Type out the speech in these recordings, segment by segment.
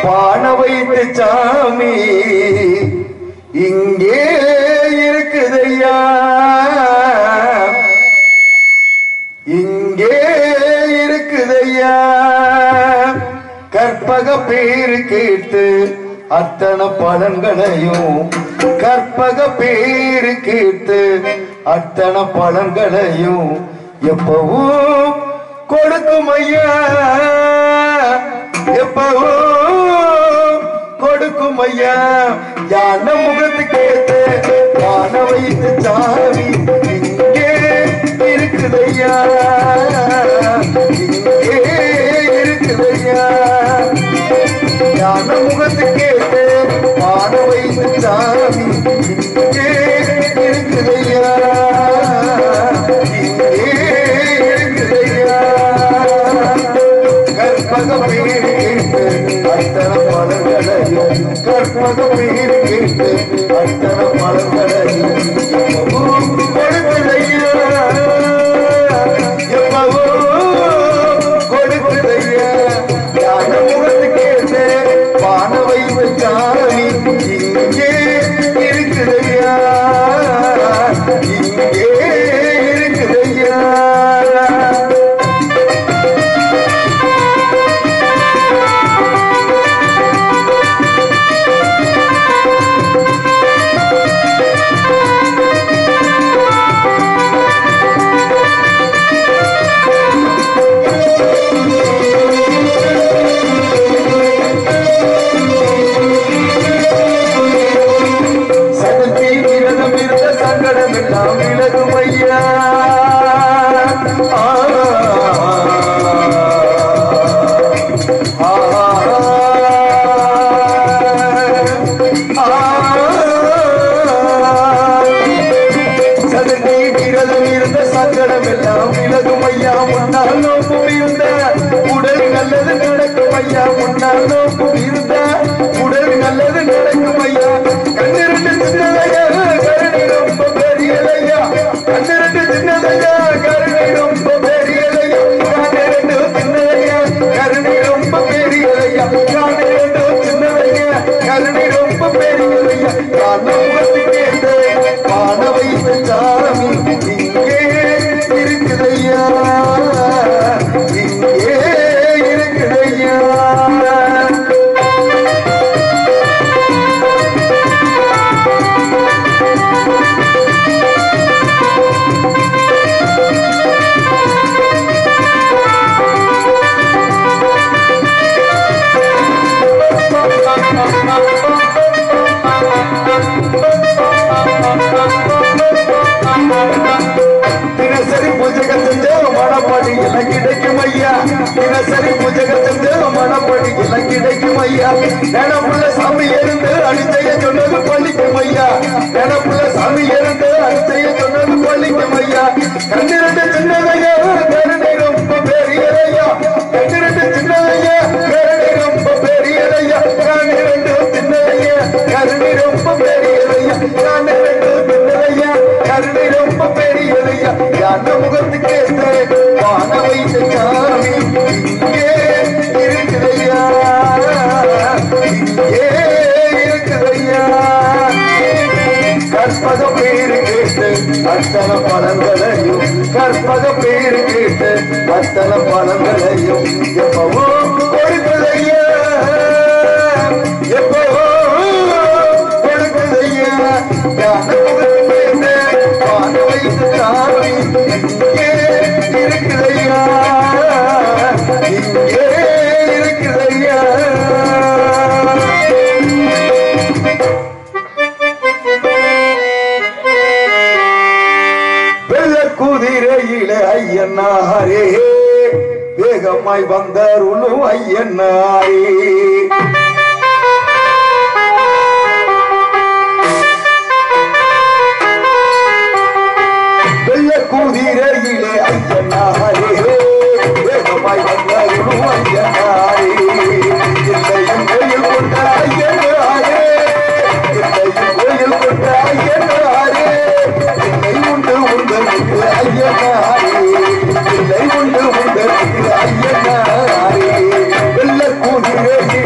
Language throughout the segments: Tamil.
பான வைத்து சாமி இங்கே இருக்குதையா, இங்கே இருக்குதையா. கற்பக பேரு கேட்டு அத்தனை பலன்களையும், கற்பக பேரு கேட்டு அத்தனை பலன்களையும் எப்பவும் கொடுக்கும் ஐயா, எப்பவும் கொடுக்கும் ஐயா. யான முகத்து கேட்டு பான வைத்து சாமி இங்கே இருக்குதையா, இங்கே இருக்குதையா. யான முகத்து கேட்டு பான வைத்து சாமி இங்கே இருக்குதையா, இங்கே இருக்குதையா. கற்பக பேரு கேட்டு அத்தனை பலன்களையும், கற்பக பேரு கேட்டு அத்தனை பலன்களையும் எப்பவும் கொடுக்குதையா, எப்பவும் கொடுக்குதையா. யான முகத்து கேட்டு பான வைத்து சாமி இங்கே இருக்குதையா, இங்கே இருக்குதையா. தினசரி பூஜைகள் செஞ்சு மனப்படி எல்லாம் கிடைக்கும் ஐயா, தினசரி பூஜைகள் செஞ்சு மனப்படி எல்லாம் கிடைக்கும் ஐயா. நினப்புள்ள சாமி இருந்து அடிச்சைய சொன்னது பள்ளிக்கும் ஐயா, நினப்புள்ள சாமி இருந்து அடிச்சைய சொன்னது பள்ளிக்கும் ஐயா. கண்ணிரண்டு சின்னதையா கருணை ரொம்ப பெரியதையா, கண்ணிரண்டு சின்னதையா கருணை ரொம்ப பெரியதையா, கண்ணிரண்டு சின்னதையா கருணை ரொம்ப பெரியதையா, கண்ணிரண்டு சின்னதையா கருணை ரொம்ப பெரியதையா. யான முகத்து கேட்டு பான வைத்து சாமி இங்கே இருக்குதையா, இங்கே இருக்குதையா. கற்பக பேரு கேட்டு அத்தனை பலன்களையும், கற்பக பேரு கேட்டு அத்தனை பலன்களையும் எப்பவும் கொடுக்குதையா, எப்பவும் கொடுக்குதையா. யான முகத்து கேட்டு பான வைத்து சாமி இங்கே இருக்குதையா, இங்கே இருக்குதையா. வெள்ள குதிரையிலே ஐயனாரே வேகமாய் வந்தருளும் ஐயனாரே, குதிரையிலே ஐயனாரே வேகமாய் வந்தருளும் ஐயனாரே. இல்லையும் கோயில் கொண்ட ஐயனாரே, இல்லையும் கோயில் கொண்ட ஐயனாரே. இல்லை உண்டு உண்டனுக்கு ஐயனாரே, இல்லை உண்டு உண்டனுக்கு ஐயனாரே. வெள்ள குதிரையிலே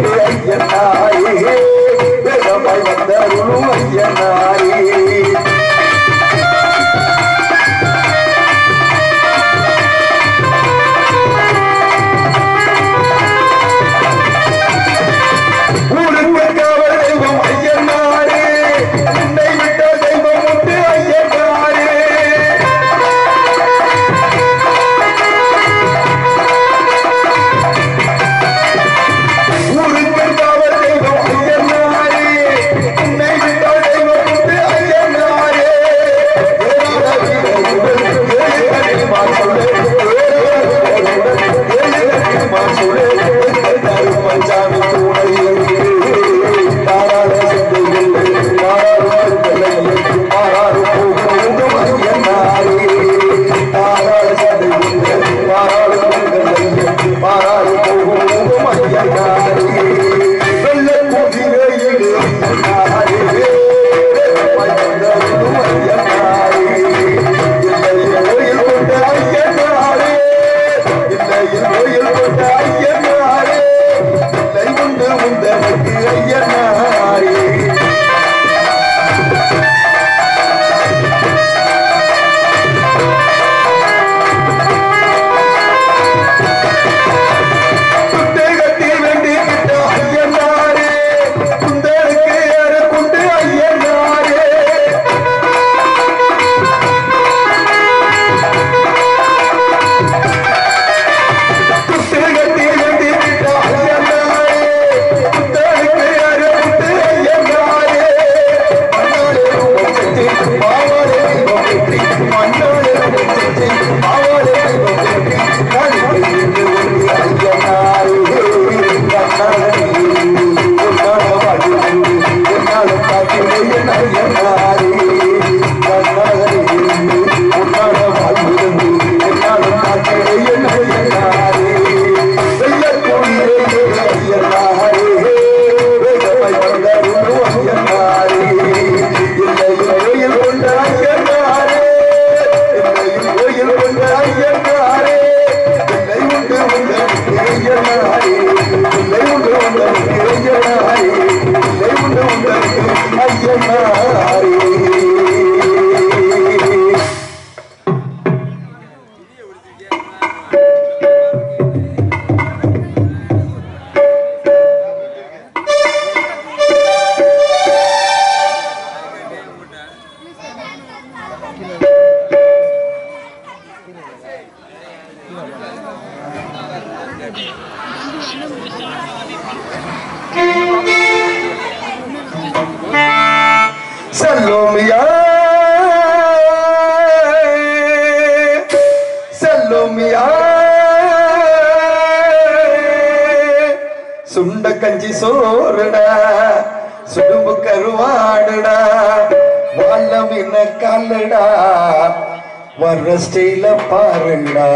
செல்லோமியா செல்லோமியா சுண்ட கஞ்சி சோறுடா சுடும்பு கருவாடுடா வாழ மீன காலடா வர்ற ஸ்டைல பாருடா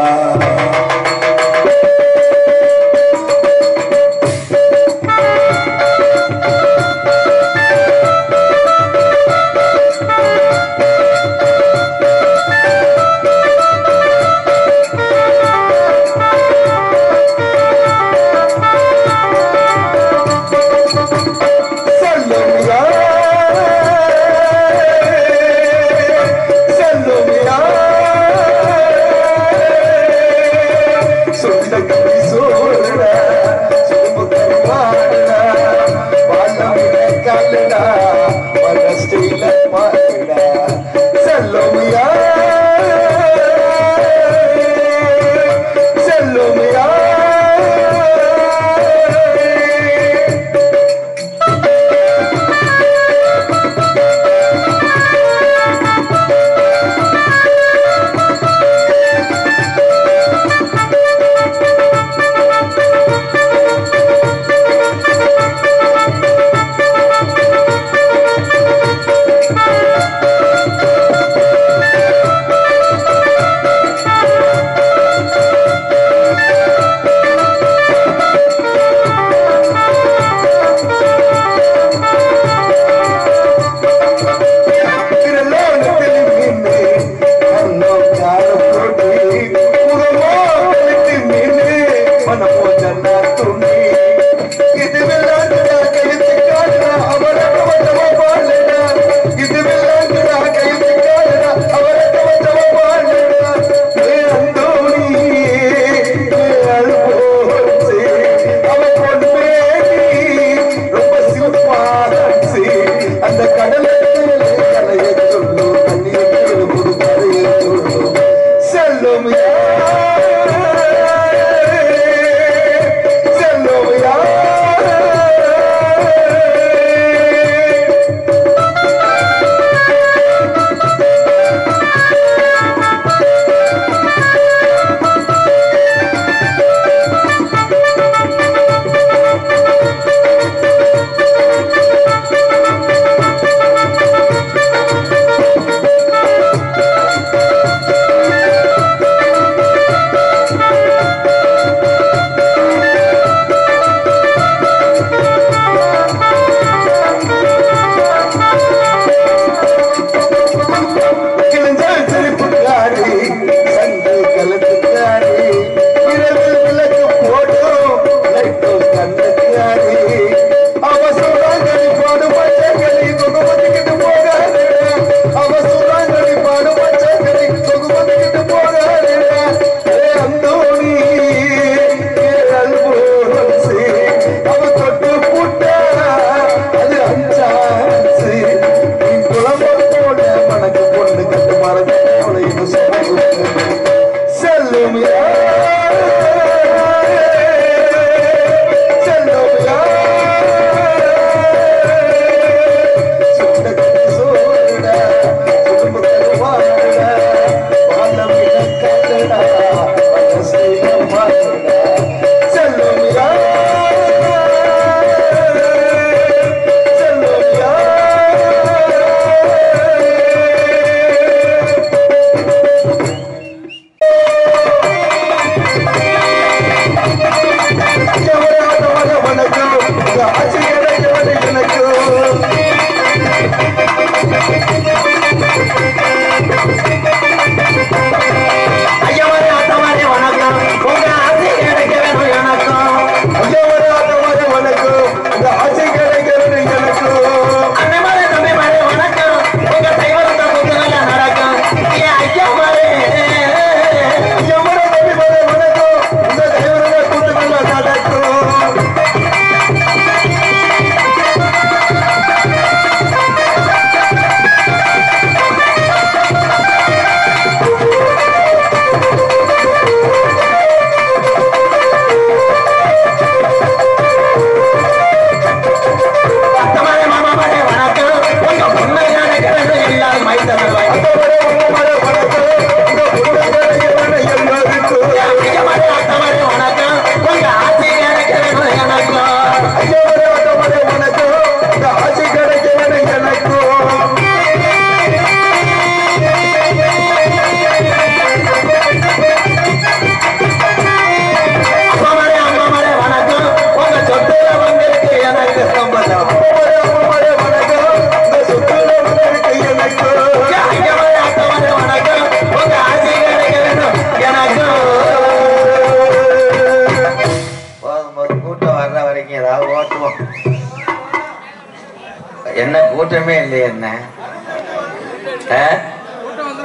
என்ன கூட்டமே இல்லையே என்ன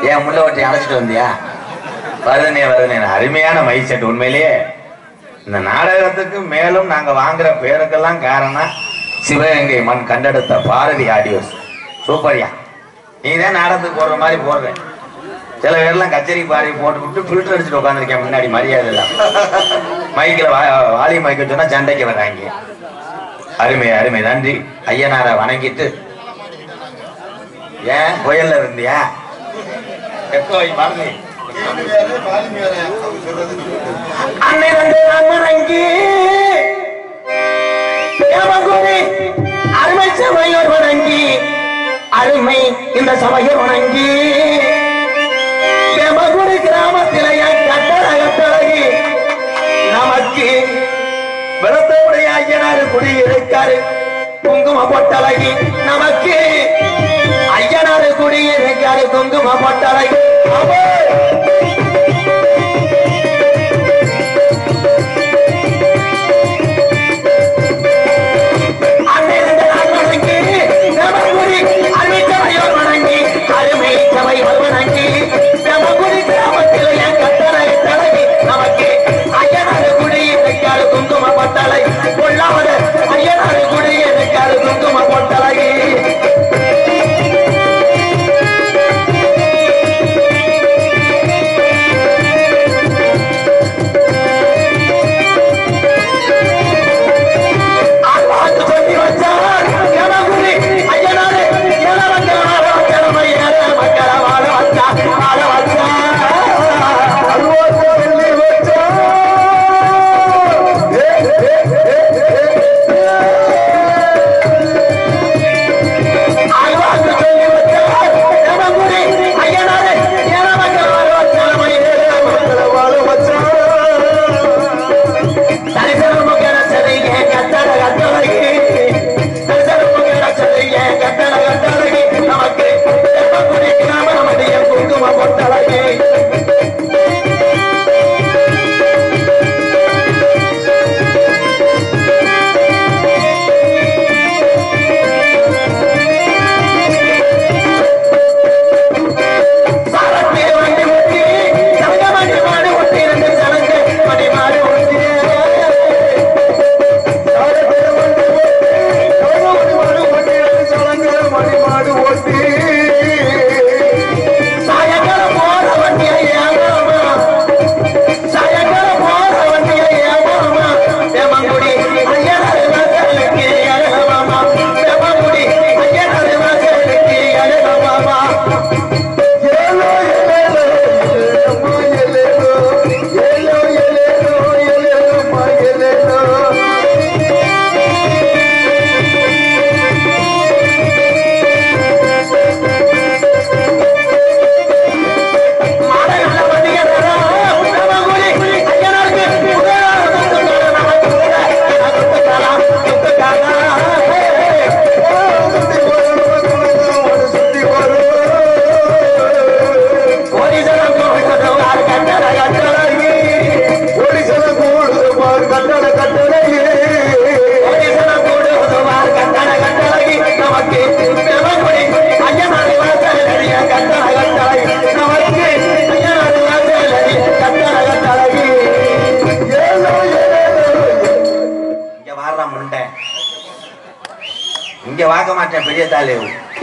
ஏன் முள்ள ஒட்டி அழைச்சிட்டு வந்தியா? வருதுனே அருமையான மைக் செட். உண்மையிலேயே இந்த நாடகத்துக்கு மேலும் நாங்க வாங்குற பேருக்கெல்லாம் காரணம் சிவகங்கை மண் கண்டெடுத்த பாரதி ஆடியோஸ். சூப்பரியா, நீதான் நாடகத்துக்கு போடுற மாதிரி போடுறேன். சில பேர்லாம் கச்சேரி பாடி போட்டு விட்டு ஃபில்டர் அடிச்சுட்டு உட்காந்துருக்கேன் முன்னாடி மரியாதை எல்லாம். மைக்கில் வாலி மைக்க சொன்னா சண்டைக்கு வர்றாங்க. அருமை அருமை, நன்றி. ஐயனாரை வணங்கிட்டு ஏன் புயல்ல இருந்தியா? எப்போ பாருங்க அன்னை வந்து அம்மனங்கி அருமை சபையோர் வணங்கி அருமை இந்த சபையோர் வணங்கி பெமகுடி கிராமத்திலேயே கட்டழகி நமக்கு வெளுத்தவுடைய ஐயனாரு குடியிருக்காரு குங்கும பொட்டழகி நமக்கு ஐயனாரு குடியிருக்காரு குங்கும பொட்டழகி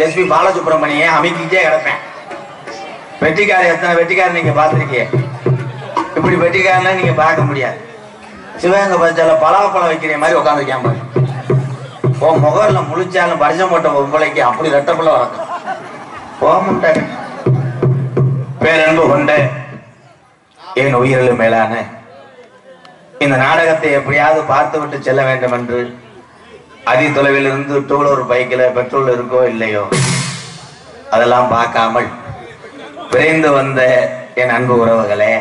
எஸ்பி பாலசுப்ரமணிய அமைக்கிட்டே கிடப்பேன். வெட்டிக்காரர் எத்தனை வெட்டிக்காரர் நீங்க பார்த்திருக்கீங்க? இப்படி வெட்டிக்காரன் நீங்க பார்க்க முடியாது. சிவகங்கை பஞ்சால பலாப்பழம் வைக்கிற மாதிரி உட்காந்துருக்கேன் பாரு. ஓ முகர்ல முழிச்சாலும் பரிசம் போட்ட பொம்பளைக்கு அப்படி ரெட்டப்பழ வளர்க்கும். போமுட்ட பேரன்பு கொண்ட என் உயிரிலும் மேலான இந்த நாடகத்தை எப்படியாவது பார்த்து விட்டு செல்ல வேண்டும் என்று அதி தொலைவில் இருந்து டூலர் பைக்கில் பெட்ரோல் இருக்கோ இல்லையோ அதெல்லாம் பார்க்காமல் விரைந்து வந்த என் அன்பு உறவுகளே,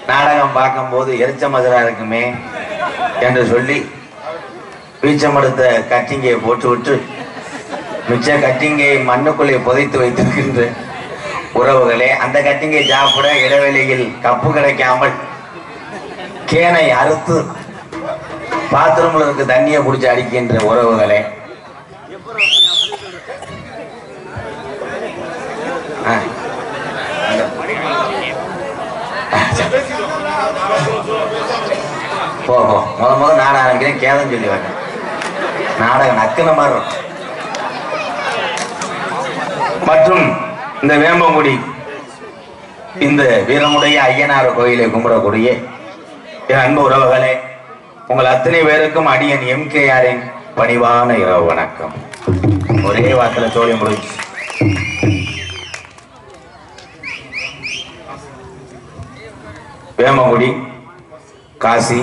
நாடகம் பார்க்கும் போது எரிச்ச மதுரா இருக்குமே என்று சொல்லி பீச்சமடுத்த கட்டிங்கையை போட்டுவிட்டு மிச்ச கட்டிங்கை மண்ணுக்குள்ளே புதைத்து வைத்திருக்கின்ற உறவுகளே, அந்த கட்டிங்கை சாப்பிட இடைவெளியில் கப்பு கிடைக்காமல் கேனை அறுத்து பாத்ரூம்ல இருக்க தண்ணியை குடிச்சு அடிக்கின்ற உறவுகளே, போ முத நாடகம் ஆரம்பிக்கிறேன், கேதம் சொல்லி வரேன். நாடகம் நக்குன மாதிரி இருக்கும். மற்றும் இந்த வேம்பங்குடி இந்த வீரமுடைய ஐயனார் கோயிலை கும்பிடக்கூடிய என் அன்பு உறவுகளே, உங்கள் அத்தனை பேருக்கும் அடியன் MKRின் பணிவான இரவு வணக்கம். ஒரே வார்த்தையில தோழி முடிச்சு. வேம்பங்குடி காசி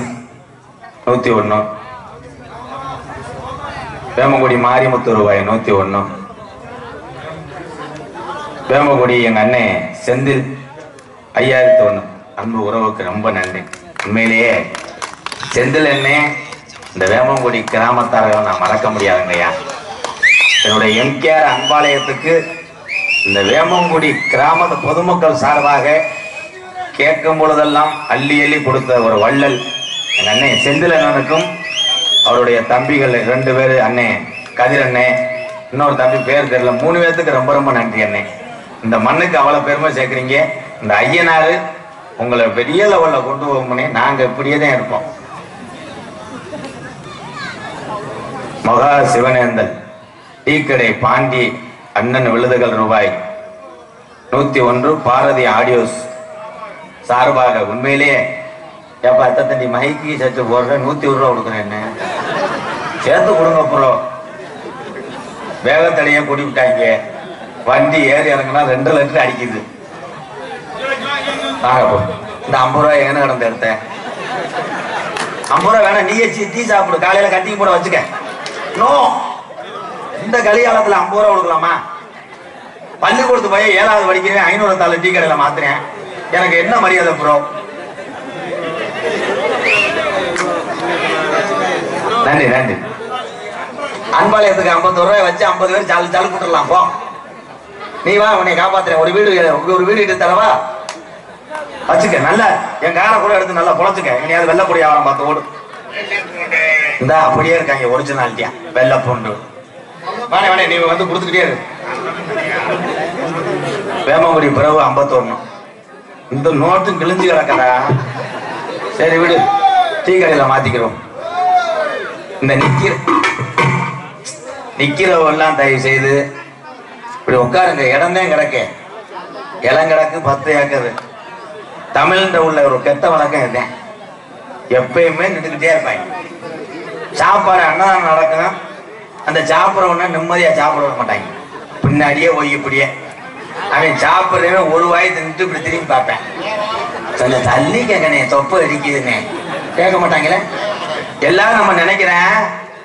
101, வேம்பங்குடி மாரிமுத்து ரூபாய் 101, வேம்பங்குடி எங்க அண்ணன் செந்தில் 5001. அன்பு உறவுக்கு ரொம்ப நன்றி. உண்மையிலேயே செந்தில் அண்ணே, இந்த வேம்பங்குடி கிராமத்தார்கள் நான் மறக்க முடியாதுங்கய்யா. என்னுடைய MKR அன்பாலயத்துக்கு இந்த வேம்பங்குடி கிராம பொதுமக்கள் சார்பாக கேட்கும் பொழுதெல்லாம் அள்ளி அள்ளி கொடுத்த ஒரு வள்ளல் எங்க அண்ணன் செந்தில் அண்ணனுக்கும் அவருடைய தம்பிகள் 2 பேரு, அண்ணே கதிர் அண்ணே, இன்னொரு தம்பி பேர் தெரியல, 3 பேர்த்துக்கு ரொம்ப ரொம்ப நன்றி அண்ணே. இந்த மண்ணுக்கு அவ்வளவு பெருமை சேர்க்குறீங்க. இந்த ஐயனாரு உங்களை பெரிய லெவல்ல கொண்டு போகணும்னே நாங்க இப்படியே தான் இருப்போம். மகா சிவனேந்தல் டீக்கடை பாண்டி அண்ணன் விழுதுகள் ரூபாய் 101 பாரதி ஆடியோஸ் சார்பாக உண்மையிலேயே ஏப்பா தண்டி மைக்கு சட்டு போடுற 101 ரூபா கொடுக்குறேன், என்ன சேர்த்து கொடுங்க. அப்புறம் வேகத்தடியே கூட்டி விட்டாங்க, வண்டி ஏறி இறங்கினா 2 லிட்டர் அடிக்குது. இந்த 50 ரூபாய் என்ன கடந்த எடுத்தேன், 50 ரூபாய் வேணா நீயே டீ சாப்பிடு, காலையில கட்டிங் போட வச்சுக்க. நோ, இந்த கலிகாலத்துல 50 ரூபா கொடுக்கலாமா? பள்ளிக்கூடத்து போய் 7வது படிக்கிறேன், 500 தாள் டீ கடையில மாத்துறேன், எனக்கு என்ன மரியாதை ப்ரோ? நன்றி நன்றி. அன்பாலயத்துக்கு 50 ரூபாய் வச்சு 50 பேர் சாலு சாலு போட்டுடலாம். போ, நீ வா, உன்னை காப்பாத்துறேன். ஒரு வீடு எடுத்து தரவா? வச்சுக்க. நல்ல என் காரை கூட எடுத்து நல்லா பொழைச்சுக்க. எங்கேயாவது வெள்ளப்பொடி ஆவரம் பார்த்து ஓடு. இந்த அப்படியே இருக்காங்க ஒரிஜினாலிட்டியா வெள்ளை பூண்டு. வானே வானே, நீ வந்து கொடுத்துக்கிட்டே இரு. வேம்பங்குடி பிறகு 51. இந்த நோட்டும் கிழிஞ்சு கிடக்கடா. சரி விடு, டீ கடையில மாத்திக்கிறோம். இந்த நிக்கிறவெல்லாம் தயவு செய்து இப்படி உட்காருங்க. இடம்தான் கிடக்க, இளம் கிடக்கு 10 ஏக்கர். தமிழ்ன்ற உள்ள ஒரு கெட்ட வழக்கம் இருக்கேன், எப்பயுமே நின்றுக்கிட்டே இருப்பாங்க. சாப்பாடு அன்னதானம் நடக்கும், அந்த சாப்பிட்றவனா நிம்மதியா சாப்பிட விட மாட்டாங்க. பின்னாடியே போய் இப்படியே அவன் சாப்பிட்றவன் ஒரு வாய் தின்னுட்டு இப்படி திரும்பி பார்ப்பேன். கொஞ்சம் தள்ளி கேட்கணே, தொப்பை அடிக்குதுன்னு கேட்க மாட்டாங்களே. எல்லாரும் நம்ம நினைக்கிறேன்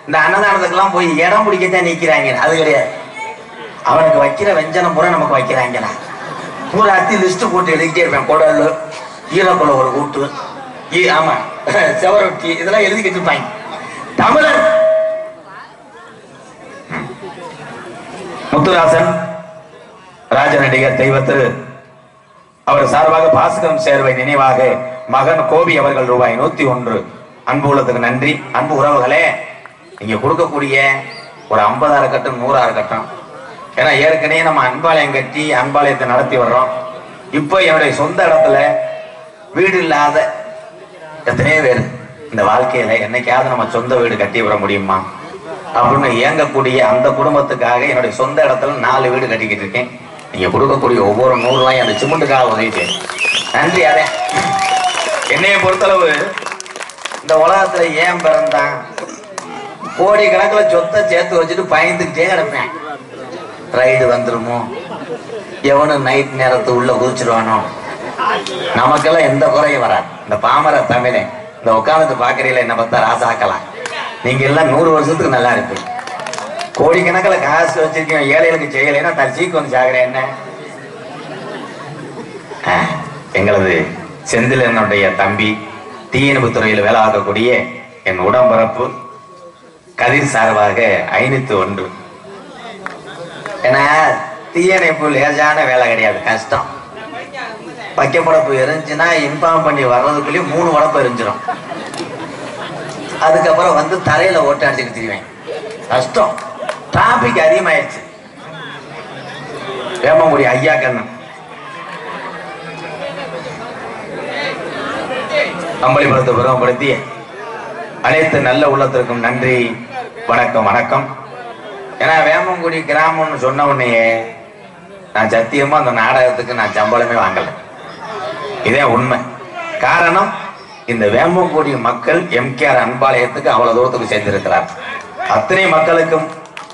இந்த அன்னதானத்துக்கெல்லாம் போய் இடம் பிடிக்கத்தான் நிற்கிறாங்க. அது கிடையாது. அவனுக்கு வைக்கிற வெஞ்சனம் பூரா நமக்கு வைக்கிறாங்களா? பூரா அத்தி லிஸ்ட் போட்டு எழுதிக்கிட்டே இருப்பேன். குடல், ஈரக்குள்ள ஒரு கூட்டு, ஆமா செவரொட்டி, இதெல்லாம் எழுதிக்கிட்டு இருப்பாங்க. தமிழர் முத்துராசன் ராஜ நடிகர் தெய்வத்து அவர் சார்பாக பாஸ்கரம் சேர்வை நினைவாக மகன் கோபி அவர்கள் ரூபாய் 101. அன்பு உள்ளத்துக்கு நன்றி. அன்பு உறவுகளே, நீங்க கொடுக்கக்கூடிய ஒரு 50 இருக்கட்டும் 100 இருக்கட்டும், ஏன்னா ஏற்கனவே நம்ம அன்பாலயம் கட்டி அன்பாலயத்தை நடத்தி வர்றோம். இப்போ என்னுடைய சொந்த இடத்துல வீடு இல்லாத எத்தனையோ பேர் இந்த வாழ்க்கையில என்னைக்காவது நம்ம சொந்த வீடு கட்டி வர முடியுமா அப்படின்னு இயங்கக்கூடிய அந்த குடும்பத்துக்காக என்னுடைய சொந்த இடத்துல 4 வீடு கட்டிக்கிட்டு இருக்கேன். நீங்க கொடுக்கக்கூடிய ஒவ்வொரு 100 ரூபாயும் அந்த சிமெண்ட்டுக்காக உதவிட்டு நன்றி. அதே என்னைய பொறுத்தளவு இந்த உலகத்துல ஏன் பிறந்தான், கோடி கணக்கில் சொத்தை சேர்த்து வச்சுட்டு பயந்துக்கிட்டே கிடப்பேன். ரைடு வந்துருமோ, எவனும் நைட் நேரத்து உள்ள குதிச்சிருவானோ. நமக்கெல்லாம் எந்த குறையும் வராது. இந்த பாமர தமிழை இந்த உட்காந்துட்டு பாக்குறீங்களா, என்ன பார்த்தா ராசாக்கலாம். நீங்க எல்லாம் 100 வருஷத்துக்கு நல்லா இருக்கு. கோடிக்கணக்கில் காசு வச்சிருக்கீங்க, ஏழைகளுக்கு செய்யலைன்னா தரிசிக்கு வந்து சாகுறேன். என்ன எங்களது செந்திலனுடைய தம்பி தீயணைப்பு துறையில் வேலை ஆகக்கூடிய என் உடம்பரப்பு கதிர் சார்பாக 501. ஏன்னா தீயணைப்பு லேசான வேலை கிடையாது, கஷ்டம். வைக்கப்படப்பு எரிஞ்சுன்னா இன்ஃபார்ம் பண்ணி வர்றதுக்குள்ளேயே 3 உடம்பு எரிஞ்சிடும். அதுக்கப்புறம் வந்து தரையில ஓட்ட அடிச்சுட்டு திரிவேன், கஷ்டம். டிராபிக் அதிகமாயிடுச்சு. வேம்பங்குடி ஐயா கண்ணு அம்பளிபுரத்தை பெருமைப்படுத்தி அனைத்து நல்ல உள்ளத்திற்கும் நன்றி, வணக்கம் வணக்கம். ஏன்னா வேமங்குடி கிராமம்னு சொன்ன உடனே நான் சத்தியமா அந்த நாடகத்துக்கு நான் சம்பளமே வாங்கல. இதே உண்மை. காரணம், இந்த வேமங்குடி மக்கள் எம்கேஆர் அன்பாலயத்துக்கு அவ்வளவு தூரத்துக்கு சேர்ந்திருக்கிறார். அத்தனை மக்களுக்கும்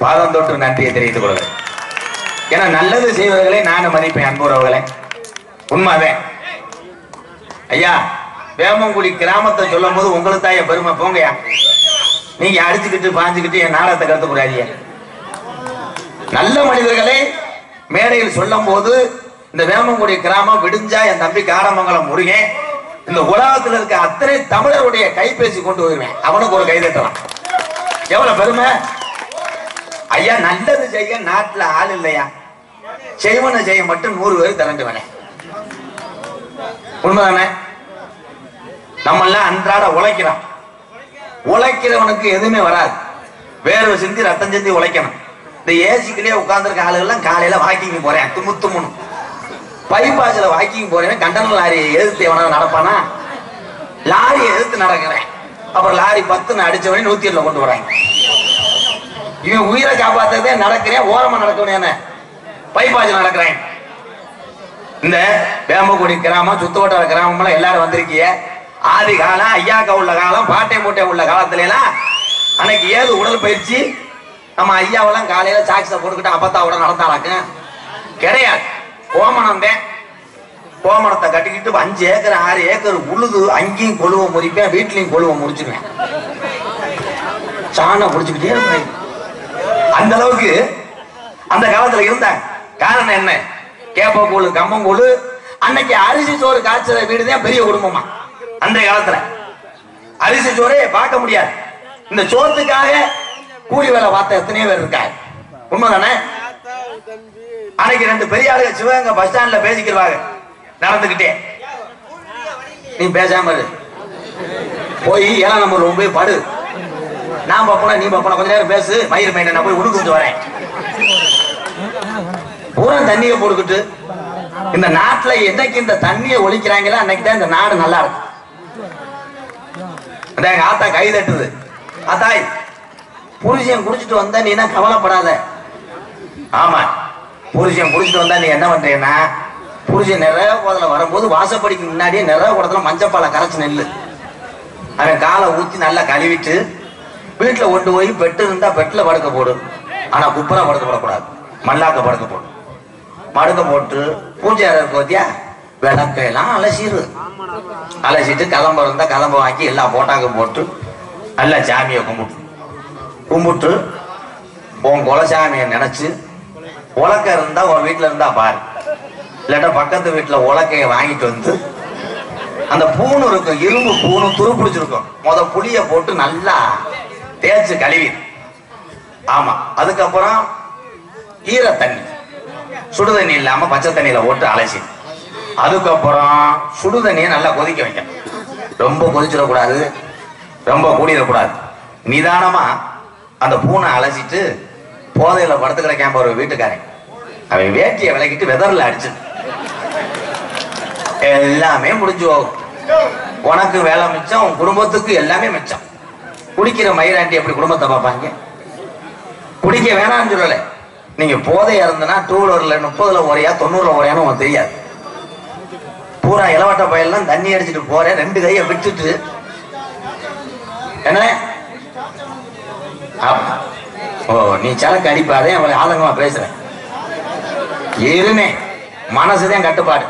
பாதம் தொட்டு நன்றியை தெரிவித்துக் கொள்கிறேன். ஏன்னா நல்லது செய்வர்களை நானும் மதிப்பேன் அன்புறவர்களே. உண்மைதான் ஐயா. வேமங்குடி கிராமத்தை சொல்லும் போது உங்களுக்கு தான் என் பெருமை. போங்கயா, நீங்க அடிச்சுக்கிட்டு பாஞ்சுக்கிட்டு என் நாடகத்தை கருத்து கூடாதிய. நல்ல மனிதர்களை மேடையில் சொல்லும் போது இந்த வேமங்குடி கிராமம் விடிஞ்சா என் தம்பி காரமங்கலம் முருகன் இந்த உலகத்தில் இருக்க அத்தனை தமிழருடைய கைபேசி கொண்டு வருவேன். அவனுக்கு ஒரு கைதட்டலாம். எவ்வளவு பெருமை ஐயா. நல்லது செய்ய நாட்டுல ஆள் இல்லையா, செய்வன செய்ய மட்டும் 100 பேர் திரண்டுவனே. உண்மைதானே? நம்ம எல்லாம் அன்றாட உழைக்கிறோம். உழைக்கிறவனுக்கு எதுவுமே வராது. வேர்வை சிந்தி ரத்தம் சிந்தி உழைக்கணும். இந்த ஏசிக்கிலே உட்கார்ந்துருக்க ஆளுகள்லாம் காலையில வாக்கிங் போறேன் தும்முன்னு பைபாஸ்ல வாக்கிங் போறேன். கண்டன லாரியை எதிர்த்து எவனாவது நடப்பானா? லாரியை எதிர்த்து நடக்கிறேன். அப்புறம் லாரி 10 அடிச்சவனே 107 கொண்டு வராங்க. இவன் உயிரை காப்பாத்ததே நடக்கிறேன். ஓரமா நடக்கணும். பைபாஸ் நடக்கிறேன். இந்த வேமங்குடி கிராமம் சுத்தவட்டார கிராமம் எல்லாரும் வந்திருக்கீங்க. ஆதி காலம், ஐயாக்கா உள்ள காலம், பாட்டை மூட்டை உள்ள காலத்துல எல்லாம் அன்னைக்கு ஏது உடல் பயிற்சி நம்ம ஐயாவெல்லாம் காலையில சாக்ஸ போட்டுக்கிட்டு அப்பத்தாவோட நடந்தாளாக்கு கிடையாது. கோமணம் தான். கோமணத்தை கட்டிக்கிட்டு 5 ஏக்கர் 6 ஏக்கர் உழுது அங்கேயும் கொழுவ முறிப்பேன், வீட்லயும் கொழுவ முறிச்சுக்குவேன். சாணம் குடிச்சுக்கிட்டே இருப்பேன். அந்த அளவுக்கு அந்த காலத்துல இருந்தாங்க. காரணம் என்ன? கேப்பக்கூழு கம்மங்கூழு. அன்னைக்கு அரிசி சோறு காய்ச்சற வீடுதான் பெரிய குடும்பமா. அந்த காலத்துல அரிசி சோறே பார்க்க முடியாது. இந்த சோத்துக்காக கூலி வேலை பார்த்த எத்தனையோ பேர் இருக்காங்க. உண்மைதானே? அன்னைக்கு 2 பெரிய ஆளுங்க சிவகங்கை பஸ் ஸ்டாண்ட்ல பேசிக்கிறாங்க நடந்துகிட்டே. நீ பேசாம இரு, போய் 7ஆம் நம்பர் ரூம் போய் படு. நான் பாப்பனா நீ பாப்பனா கொஞ்ச நேரம் பேசு. மயிர் மைன நான் போய் உடுக்கிட்டு வரேன். பூரா தண்ணியை போட்டுக்கிட்டு இந்த நாட்டுல என்னைக்கு இந்த தண்ணியை ஒழிக்கிறாங்களோ அன்னைக்கு தான் இந்த நாடு நல்லா இருக்கும். எங்க ஆத்தா கை தட்டுது. ஆத்தாய், புருஷன் குடிச்சிட்டு வந்தா நீ என்ன கவலைப்படாத. ஆமா, புருஷன் குடிச்சிட்டு வந்தா நீ என்ன பண்றேன்னா, புருஷன் நிறைய குடத்துல வரும்போது வாசப்படிக்கு முன்னாடியே நிறைய குடத்துல மஞ்சப்பாலை கரைச்சு நெல்லு அவன் காலை ஊத்தி நல்லா கழுவிட்டு வீட்டுல கொண்டு போய் பெட்டு இருந்தா பெட்டுல படுக்க போடு. ஆனா குப்பரா படுக்க போடக்கூடாது, மல்லாக்க படுக்க போடு. மடுக்க போட்டு பூஜை அறை போத்தியா விளக்கையெல்லாம் அலசிட்டு கலம்ப இருந்தா கலம்ப வாங்கி எல்லா போட்டாங்க போட்டு நல்லா சாமியை கும்பிட்டு உன் குலசாமியை நினைச்சு உலக்க இருந்தா உன் வீட்டுல இருந்தா பாரு. இல்லாட்டா பக்கத்து வீட்டுல உலக்கைய வாங்கிட்டு வந்து அந்த பூணு இருக்கும், இரும்பு பூணு துரு பிடிச்சிருக்கும். புளிய போட்டு நல்லா தேய்ச்சு கழுவி. ஆமா, அதுக்கப்புறம் ஈர தண்ணி சுடு தண்ணி இல்லாம பச்சை தண்ணியில போட்டு அலசி, அதுக்கப்புறம் சுடு தண்ணியை நல்லா கொதிக்க வைக்கணும். ரொம்ப கொதிச்சிடக்கூடாது, ரொம்ப கூடிடக்கூடாது. நிதானமா அந்த பூனை அலசிட்டு போதையில படுத்து கிடைக்காம ஒரு வீட்டுக்காரன் அவன் வேட்டியை விளக்கிட்டு வெதர்ல அடிச்சு எல்லாமே முடிஞ்சு போகும். உனக்கு வேலை மிச்சம், உன் குடும்பத்துக்கு எல்லாமே மிச்சம். குடிக்கிற மயிராண்டி எப்படி குடும்பத்தை பார்ப்பாங்க? குடிக்க வேணாம்னு சொல்லல. நீங்க போதையா இருந்தனா 2 வீலர்ல 30ல ஓரையா 90ல ஓரையான்னு உனக்கு தெரியாது. பூரா இளவட்ட பயெல்லாம் தண்ணி அடிச்சுட்டு போறேன், 2 கையை விட்டுட்டு என்ன ஓ நீ சரக்கு அடிப்பாதே அவளை ஆதங்கமா பேசுறேன். இருமே மனசுதான் கட்டுப்பாடு.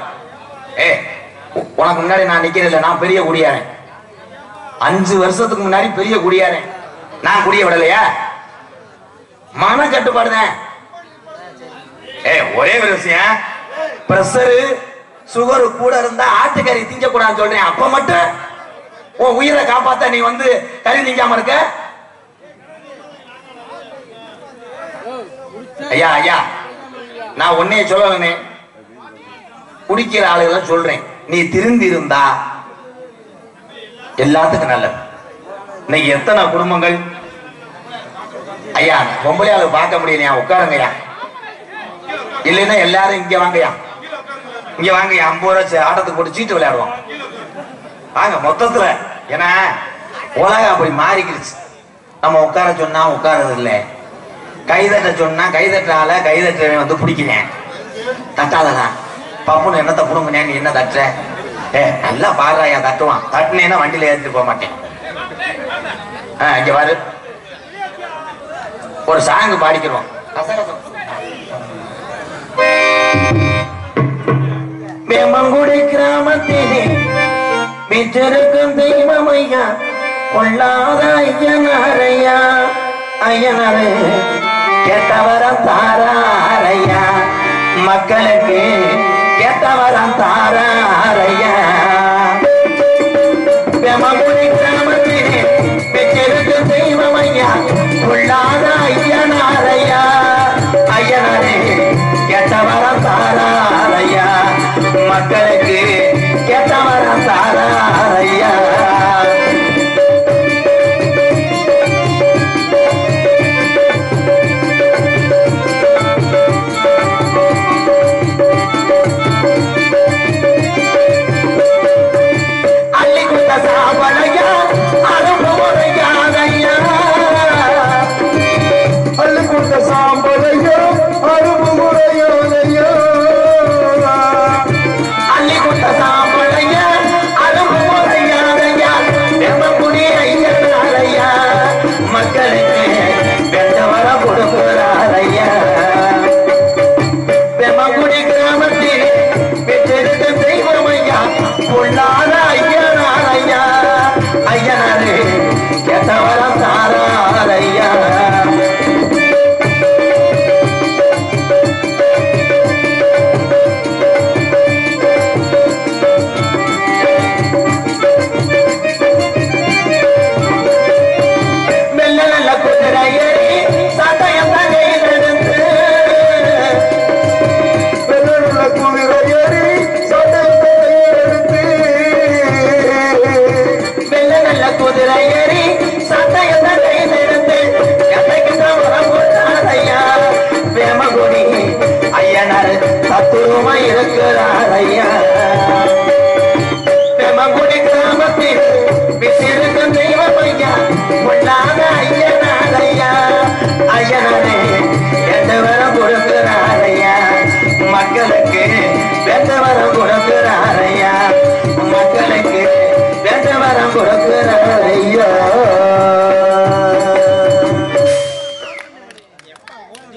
உனக்கு முன்னாடி நான் நிக்கிறேன், நான் பெரிய குடியாரன். 5 வருஷத்துக்கு முன்னாடி பெரிய குடியாரன். நான் குடிய விடலையா? மன கட்டுப்பாடுதான். ஒரே ஒரு விஷயம், பிரஷரு சுகரு கூட இருந்தா ஆட்டுக்கறி திங்க கூடாதுன்னு சொல்றேன். அப்ப மட்டும் உன் உயிரை காப்பாத்த நீ வந்து கறி திங்காம இருக்க? ஐயா ஐயா, நான் உன்னைய சொல்லலனே, குடிக்கிற ஆளுகளை சொல்றேன். நீ திருந்தி இருந்தா எல்லாத்துக்கும் நல்லது. இன்னைக்கு எத்தனை குடும்பங்கள் ஐயா பொம்பளை ஆளு பார்க்க முடியலையா? உட்காருங்கய்யா. இல்லைன்னா எல்லாரும் இங்க வாங்கய்யா, இங்க வாங்கய்யா. 50 ரூபாய் ஆட்டத்துக்கு போட்டு சீட்டு விளையாடுவோம். வாங்க மொத்தத்துல. ஏன்னா உலகம் அப்படி மாறிக்கிடுச்சு. நம்ம உட்கார சொன்னா உட்காரது இல்லை, கைதட்ட சொன்னா கைதட்டால கைதட்டவன் வந்து பிடிக்கிறேன், தட்டாதடா பப்புன்னு என்னத்தை புடுங்கினே, நீ என்ன தட்டுற, நல்லா பாடுறாயா தட்டுவான், தட்டுனேன்னா வண்டியில ஏற்றிட்டு போக மாட்டேன். இங்க பாரு ஒரு சாங்கு பாடிக்கிறோம். வேமங்குடி கிராமத்திலே மிச்சருக்கும் தெய்வம் ஐயா, கொள்ளாத ஐயனாரையா, ஐயனாரு கேட்டவரம் தாராரையா, மக்களுக்கு கேட்டவரம் தாராரையா. வேமங்குடி கிராமத்திலே மிச்சருக்கும் தெய்வம் ஐயா, கொள்ளாத ஐயனாரையா, ஐயனாரு கேட்டவரம் தாராரையா, மக்களுக்கு கேட்டவரம் தாராரையா.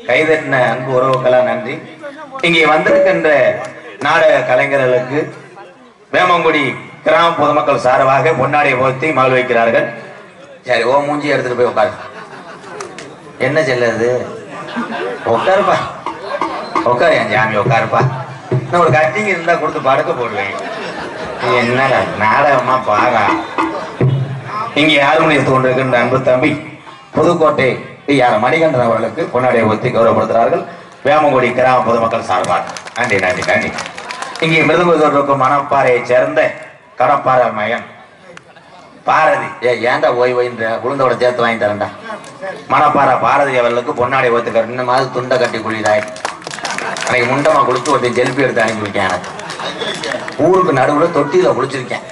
கைதட்டின அன்பு உறவுக்கெல்லாம் நன்றி. இங்கே வந்திருக்கின்ற நாடக கலைஞர்களுக்கு வேமங்குடி கிராம பொதுமக்கள் சார்பாக பொன்னாடியை போர்த்தி மகிழ்விக்கிறார்கள். சரி, ஓ மூஞ்சி எடுத்துட்டு போய் உட்காரு. என்ன செல்லது? உட்காருப்பா, உட்காரு என் ஜாமி, உட்காருப்பா. நான் ஒரு கட்டிங் இருந்தா கொடுத்து படுக்க போடுவேன். என்ன நாடகமா பாரா. இங்கே ஆர்வணித்து கொண்டிருக்கின்ற அன்பு தம்பி புதுக்கோட்டை யார் மணிகண்டன் அவர்களுக்கு பொன்னாடியை ஒத்தி கௌரவப்படுத்துகிறார்கள் வேமங்குடி கிராம பொதுமக்கள் சார்பாக. நன்றி நன்றி நன்றி. இங்கே மிருதங்குவதற்கும் மணப்பாறையை சேர்ந்த கடப்பாறை மகன் பாரதி. ஏன்டா ஓய்வுன்ற உளுந்தோட சேர்த்து வாங்கி தரேன்டா. மணப்பாறை பாரதி அவர்களுக்கு பொன்னாடி ஒத்துக்க இந்த மாதிரி துண்டை கட்டி குளிதாய் அன்னைக்கு முண்டமா குளிச்சு ஒருத்தன் ஜெல்பி எடுத்து அனுப்பி வைக்கேன். எனக்கு ஊருக்கு நடுவில் தொட்டியில குளிச்சிருக்கேன்.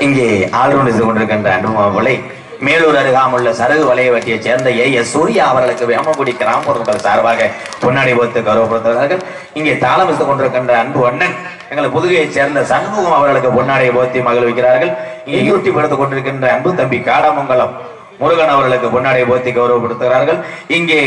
இங்கே ஆளுநர் கொண்டிருக்கின்ற அன்புமாவளை மேலூர் அருகாமுள்ள சருகு வலையை வட்டியை சேர்ந்த எஸ் சூர்யா அவர்களுக்கு வேமங்குடி கிராம பொதுமக்கள் சார்பாக பொன்னாடி போத்து கௌரவப்படுத்துகிறார்கள். இங்கே தாளம் வைத்துக் கொண்டிருக்கின்ற அன்பு அண்ணன் எங்களை புதுகையை சேர்ந்த சண்முகம் அவர்களுக்கு பொன்னாடியை போத்தி மகிழ்விக்கிறார்கள். இங்கே யூடியூப் எடுத்துக் கொண்டிருக்கின்ற அன்பு தம்பி காடமங்கலம் முருகன் அவர்களுக்கு பொன்னாடியை போத்தி கௌரவப்படுத்துகிறார்கள். இங்கே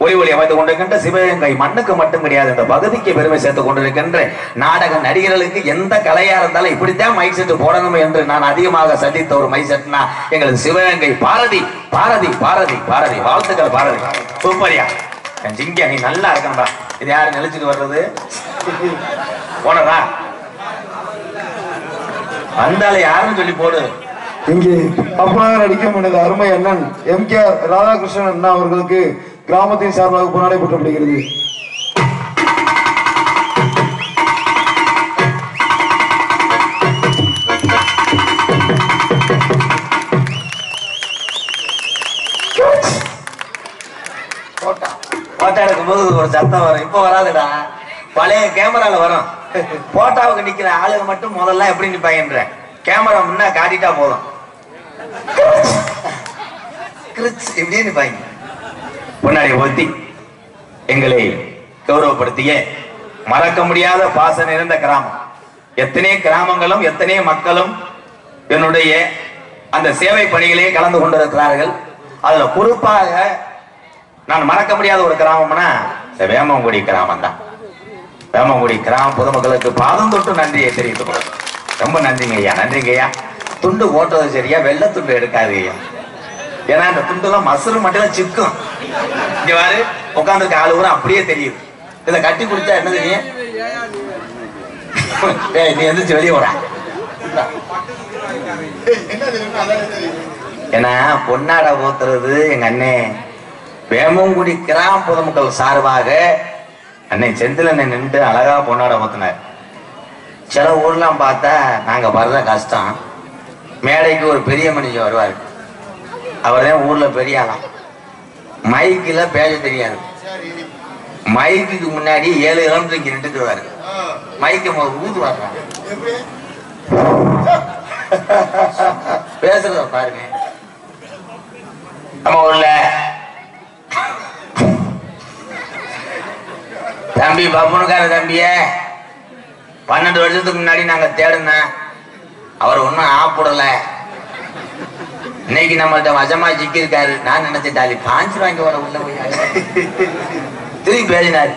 ஒளி ஒளி அமைத்துக் கொண்டிருக்கின்ற சிவகங்கை மண்ணுக்கு மட்டும் கிடையாது, இந்த பகுதிக்கு பெருமை சேர்த்துக் கொண்டிருக்கின்ற நாடக நடிகர்களுக்கு எந்த கலையா இருந்தாலும் இப்படித்தான் மைக் செட்டு போடணும் என்று நான் அதிகமாக சந்தித்த ஒரு மைக் செட்னா எங்களது சிவகங்கை பாரதி பாரதி பாரதி பாரதி. வாழ்த்துக்கள் பாரதி, சூப்பரியா ஜிங்க, நீ நல்லா இருக்கா. இது யாரு நினைச்சிட்டு வர்றது? போனதா வந்தால யாருன்னு சொல்லி போடு. இங்கே அப்பனாக நடிக்கும் எனது அருமை அண்ணன் MK ராதாகிருஷ்ணன் அண்ணா அவர்களுக்கு கிராமத்தின் சார்பாக பொன்னாடை போற்றப்படுகிறது. போட்டோ எடுக்கும் போது ஒரு சத்தம் வரும். இப்ப வராதுடா, பழைய கேமரால வரும். போட்டோவுக்கு நிக்கிற ஆளுங்க மட்டும் முதல்ல எப்படி நிப்பாங்கன்ற கேமரா முன்னா காட்டிட்டா போதும் இப்படியே நிப்பாங்க. பொன்னாடி ஒத்தி எங்களை கௌரவப்படுத்திய மறக்க முடியாத பாசம் நிறைந்த கிராமம். எத்தனை கிராமங்களும் எத்தனை மக்களும் என்னுடைய அந்த சேவை பணிகளே கலந்து கொண்டிருக்கிறார்கள். அதுல குறிப்பாக நான் மறக்க முடியாத ஒரு கிராமம்னா இந்த வேமங்குடி கிராமம் தான். வேமங்குடி கிராம பொதுமக்களுக்கு பாதம் தொட்டு நன்றியை தெரிவித்துக் கொள்ளும். ரொம்ப நன்றிங்க ஐயா, நன்றிங்க ஐயா. துண்டு ஓட்டுறது சரியா, வெள்ளை துண்டு எடுக்காது ஐயா. ஏன்னா இந்த துண்டுலாம் மசுறு மட்டும் சிக்கும். இங்க வாரு உட்காந்துருக்க ஆளு கூட அப்படியே தெரியுது. இதை கட்டி குடிச்சா என்னது நீ எந்திரிச்சு வெளியே வர. ஏன்னா பொன்னாடை ஊத்துறது எங்க அண்ணே வேமங்குடி கிராம பொதுமக்கள் சார்பாக அன்னை செந்தில் அண்ணன் நின்று அழகா பொன்னாடை ஊத்தினார். சில ஊர்லாம் பார்த்தா நாங்க வர்ற கஷ்டம். மேடைக்கு ஒரு பெரிய மனுஷன் வருவார். அவர் தான் ஊர்ல பெரிய ஆளாம். மைக்கில் பேச தெரியாது. மைக்கு முன்னாடி 7 கிலோமீட்டருக்கு நின்றுக்குவாரு. மைக்க ஊதுவாங்க. பேசுறத பாருங்க. நம்ம ஊர்ல தம்பி பப்புனுக்கார தம்பிய 12 வருஷத்துக்கு முன்னாடி நாங்க தேடுன அவர் ஒன்னும் ஆப்பிடல. இன்னைக்கு நம்மள்ட்ட வசமா சிக்கிருக்காரு. நான் நினைச்சிட்டாலி பாஞ்சு வாங்கி வர உள்ள போய் திரும்பி பேசினாரு.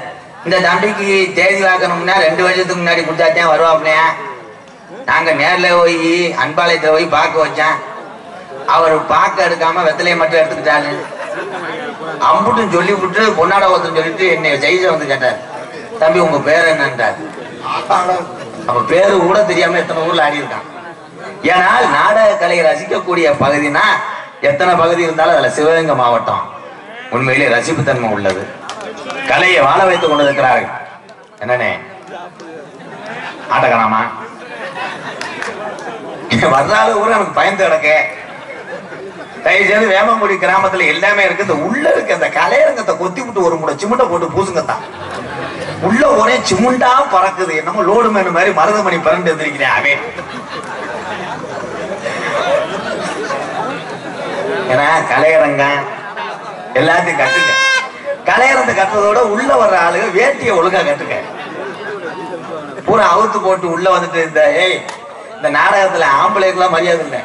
இந்த தம்பிக்கு தேதி வாக்கணும்னா 2 வருஷத்துக்கு முன்னாடி கொடுத்தாத்தான் வருவாப்லையா. நாங்க நேர்ல போய் அன்பாலயத்துல போய் பார்க்க வச்சேன். அவர் பார்க்க எடுக்காம வெத்தலையை மட்டும் எடுத்துக்கிட்டாரு. அம்புட்டும் சொல்லி விட்டு பொன்னாட ஒருத்தன் சொல்லிட்டு என்னை ஜெயிச்ச வந்து கேட்டார், தம்பி உங்க பேர் என்னன்றார். அப்ப பேரு கூட தெரியாம எத்தனை ஊர்ல ஆடி இருக்கான். ஏனால் நாடக கலையை ரசிக்கக்கூடிய பகுதினா எத்தனை பகுதி இருந்தாலும் அதுல சிவகங்கை மாவட்டம் உண்மையிலே ரசிப்புத்தன்மை உள்ளது. கலையை வாழ வைத்துக் கொண்டிருக்கிறார்கள். என்னன்னே ஆட்டக்கணாமா வர்றால ஊர எனக்கு பயந்து கிடக்க. தயவு செய்து வேமங்குடி கிராமத்துல எல்லாமே இருக்கு. இந்த உள்ள இருக்கு அந்த கலையரங்கத்தை கொத்தி விட்டு ஒரு முறை சிமுண்டை போட்டு பூசுங்கத்தான். உள்ள ஒரே சிமுண்டா பறக்குது. என்னமோ லோடு மேனு மாதிரி மருதமணி பறந்து எடுத்திருக்கிறேன். அவே ஏன்னா கலையரங்கம் எல்லாத்தையும் கட்டுங்க. கலையரங்கத்தை கட்டுறதோட உள்ள வர்ற ஆளுங்க வேட்டியை ஒழுங்கா கட்டுங்க. பூரா அவுத்து போட்டு உள்ள வந்துட்டு இந்த நாடகத்துல ஆம்பளைக்கெல்லாம் மரியாதை இல்லை.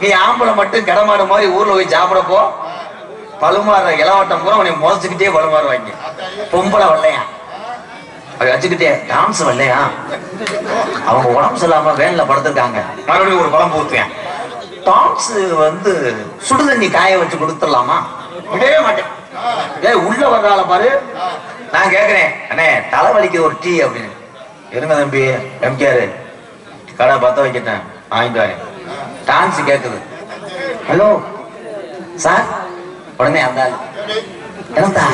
நீ ஆம்பளை மட்டும் கிடமாடு மாதிரி ஊர்ல போய் சாப்பிடப்போ பழுமாற இளவட்டம் பூரா உன்னை முறைச்சுக்கிட்டே பழுமாறுவாங்க. பொம்பளை வரலையா அதை வச்சுக்கிட்டே டான்ஸ் வரலையா. அவங்க உடம்பு சொல்லாம வேன்ல படுத்திருக்காங்க. மறுபடியும் ஒரு குழம்பு ஊத்துவேன். டான்ஸ் சுடுதண்ணி காய வச்சு கொடுத்துடலாமா? விடவே மாட்டேன். உள்ள வர்றால பாரு. நான் கேக்குறேன், அண்ணே தலைவலிக்கு ஒரு டீ அப்படின்னு. இருங்க தம்பி எம்கேரு கடை பத்த வைக்கிட்டேன் வாங்கிட்டு வரேன். டான்ஸ் கேக்குது. Hello sir. உடனே அந்த என்னத்தா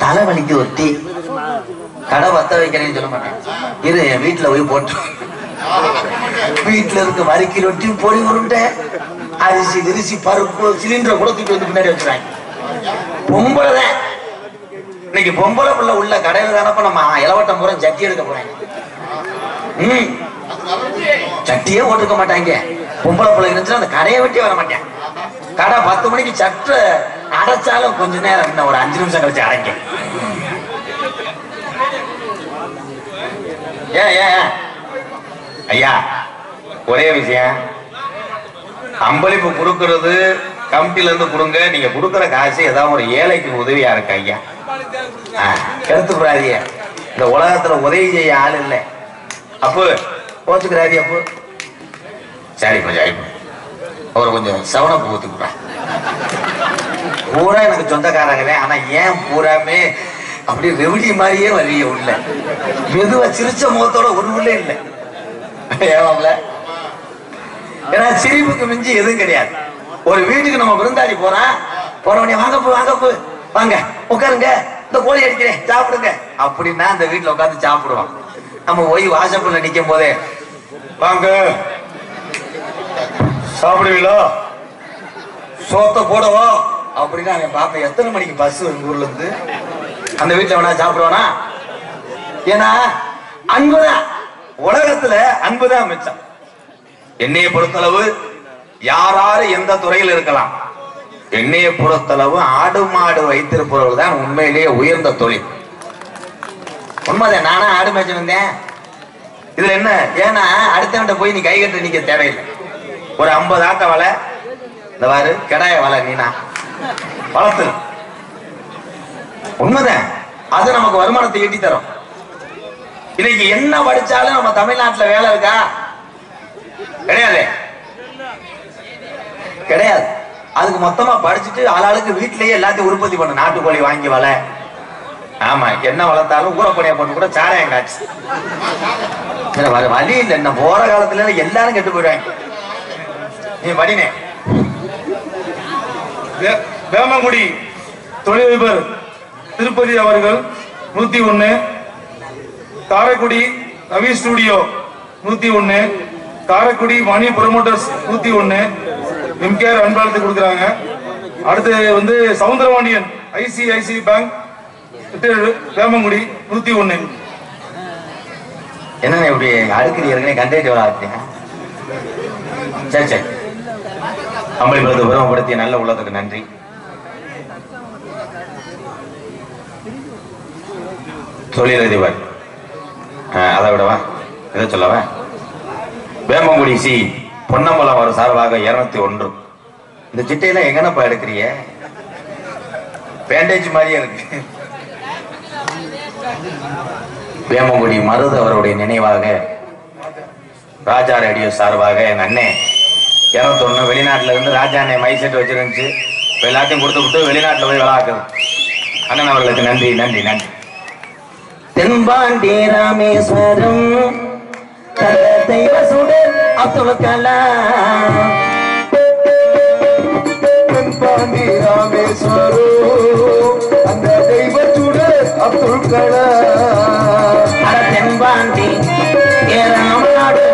தலைவலிக்கு ஒரு டீ கடை பத்த வைக்கிறேன்னு சொல்ல மாட்டேன். இரு என் வீட்டுல போய் போட்டு வீட்டுல இருக்க வரிக்கி ரொட்டி பொடி உருண்டை அரிசி கிரிசி பருப்பு சிலிண்டரை கூட தூக்கி வந்து முன்னாடி வச்சுறாங்க. பொம்பளை தான் இன்னைக்கு பொம்பளை பிள்ளை உள்ள கடையில தானப்ப நம்ம இளவட்டம் பூரா சட்டி எடுக்க போறாங்க. சட்டியே ஓட்டுக்க மாட்டாங்க. பொம்பளை பிள்ளை இருந்துச்சுன்னா அந்த கடையை வெட்டி வர மாட்டேன். கடை 10 மணிக்கு சட்டை அடைச்சாலும் கொஞ்ச நேரம் இன்னும் ஒரு 5 நிமிஷம் கழிச்சு அடைங்க. ஏன் ஐயா ஒரே விஷயம், அம்பளிப்பு கொடுக்கறது கமிட்டில இருந்து கொடுங்க. நீங்க கொடுக்கற காசு ஏதாவது ஒரு ஏழைக்கு உதவியா இருக்கு ஐயா. எடுத்துக்கிறாதிய. இந்த உலகத்துல உதவி செய்ய ஆள் இல்லை. அப்போ போச்சுக்கிறாதி. அப்போ சரி கொஞ்சம் ஆயிப்போ அவரை கொஞ்சம் சவனப்பு ஊத்துக்குறேன். பூரா எனக்கு சொந்தக்காரங்களே. ஆனா ஏன் பூராமே அப்படி ரெவடி மாதிரியே வரிய உள்ள மெதுவா சிரிச்ச முகத்தோட ஒரு உள்ள இல்லை. ஏவாம்ல ஏன்னா சிரிப்புக்கு மிஞ்சி எதுவும் கிடையாது. ஒரு வீட்டுக்கு நம்ம விருந்தாளி போறவனே வாங்க வாங்க உட்காருங்க, இந்த கோழி அடிக்கிறேன் சாப்பிடுங்க அப்படின்னா அந்த வீட்டுல உட்காந்து சாப்பிடுவான். நம்ம போய் வாசப்பள்ள நிக்கும் போதே வாங்க சாப்பிடுவீங்களோ சோத்த போடவோ அப்படின்னா அவன் பாப்பேன். எத்தனை மணிக்கு பஸ் எங்க ஊர்ல இருந்து அந்த வீட்டுல வேணா சாப்பிடுவானா? ஏன்னா அன்புதான் உலகத்துல, அன்புதான் மிச்சம். என்னைய பொறுத்தளவு யாராரு எந்த துறையில் இருக்கலாம், என்னைய பொறுத்தளவு ஆடு மாடு வைத்திருப்பவர்கள் தான் உண்மையிலேயே உயர்ந்த தொழில். உண்மைதான். நானும் ஆடு மேய்ச்சி வந்தேன். இதுல என்ன, ஏன்னா அடுத்தவன்ட்ட போய் நீ கை கட்டு நிக்க தேவையில்லை. ஒரு 50 ஆட்ட வலை, இந்த வாரு கிடாய வலை, நீனா வளர்த்து. உண்மைதான். அது நமக்கு வருமானத்தை ஈட்டி தரும். இன்னைக்கு என்ன படிச்சாலும் நம்ம தமிழ்நாட்டுல வேலை இருக்கா? கிடையாது, கிடையாது. அதுக்கு மொத்தமா படிச்சுட்டு ஆளாளுக்கு வீட்டிலேயே எல்லாத்தையும் உற்பத்தி பண்ண, நாட்டுக்கோழி வாங்கி வலை. ஆமா, என்ன வளர்த்தாலும் ஊரப்பணியா போட்டு கூட சாராயம் காய்ச்சி. வழி இல்லை. என்ன போற காலத்துல எல்லாரும் கெட்டு போயிடுவாங்க. நீ படினே. வேமங்குடி தொழிலதிபர் திருப்பதி அவர்கள் 101, காரைக்குடி ரவி ஸ்டுடியோ 101, காரைக்குடி மணி ப்ரொமோட்டர்ஸ் 101 எம்கேஆர் அன்பாளத்தை கொடுக்குறாங்க. அடுத்து சவுந்தரபாண்டியன் ஐசிஐசி பேங்க் வேமங்குடி 101. என்ன இப்படி அடுக்கடி ஏற்கனவே கண்டேட் விளாடுறீங்க? சரி சரி. அம்பளிபுரத்தை உருவப்படுத்திய நல்ல உள்ளத்துக்கு நன்றி. தொழிலதிபர் அதை விடவா, இதை சொல்லவா? வேமங்குடி சி பொன்னம்பலம் ஒரு சார்பாக 201. இந்த சிட்டையெல்லாம் எங்கனப்பா எடுக்கிறீங்க? பேண்டேஜ் மாதிரியே இருக்கு. வேமங்குடி மருது அவருடைய நினைவாக ராஜா ரேடியோ சார்பாக எங்க அண்ணே 201 வெளிநாட்டுல இருந்து ராஜா அண்ணே மை செட் வச்சிருந்துச்சு. எல்லாத்தையும் கொடுத்து விட்டு வெளிநாட்டுல போய் விளாக்குது. அண்ணன் அவர்களுக்கு நன்றி நன்றி நன்றி. தென்பாண்டி ராமேஸ்வரம் தெய்வ சுடர் அப்துல் கலாம். தென்பாண்டி ராமேஸ்வரம் அந்த தெய்வ சுடர் அப்துல் கலாம். தென்பாண்டி ராமநாடு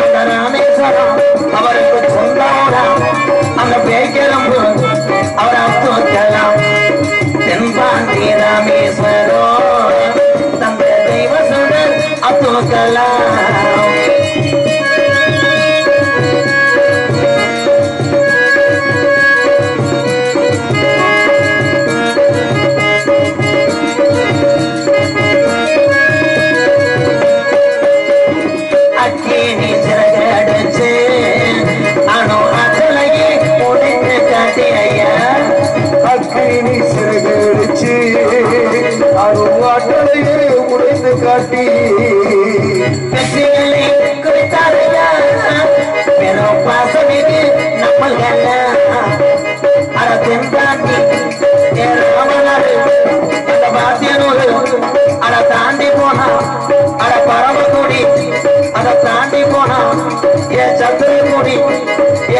அந்த ராமேஸ்வரம் அவருக்கு சொந்தம். அந்த பேய்க்கிழம்பு அவர் அப்துல் கலாம். தென்பாண்டி ராமேஸ்வரம் தந்த தெய்வ சுடர் அப்துல் கலாம். அருவாட்டலையே உடைந்து காட்டி வெற்றிகளை குறித்தாரையா பெரும் பாசமிகு நம்மள்கள அட தென்பாண்டி ராமநாடு அந்த பாத்தியனூர் அட தாண்டி போனா அட பரமக்குடி அதை தாண்டி போனா என் சத்திரக்குடி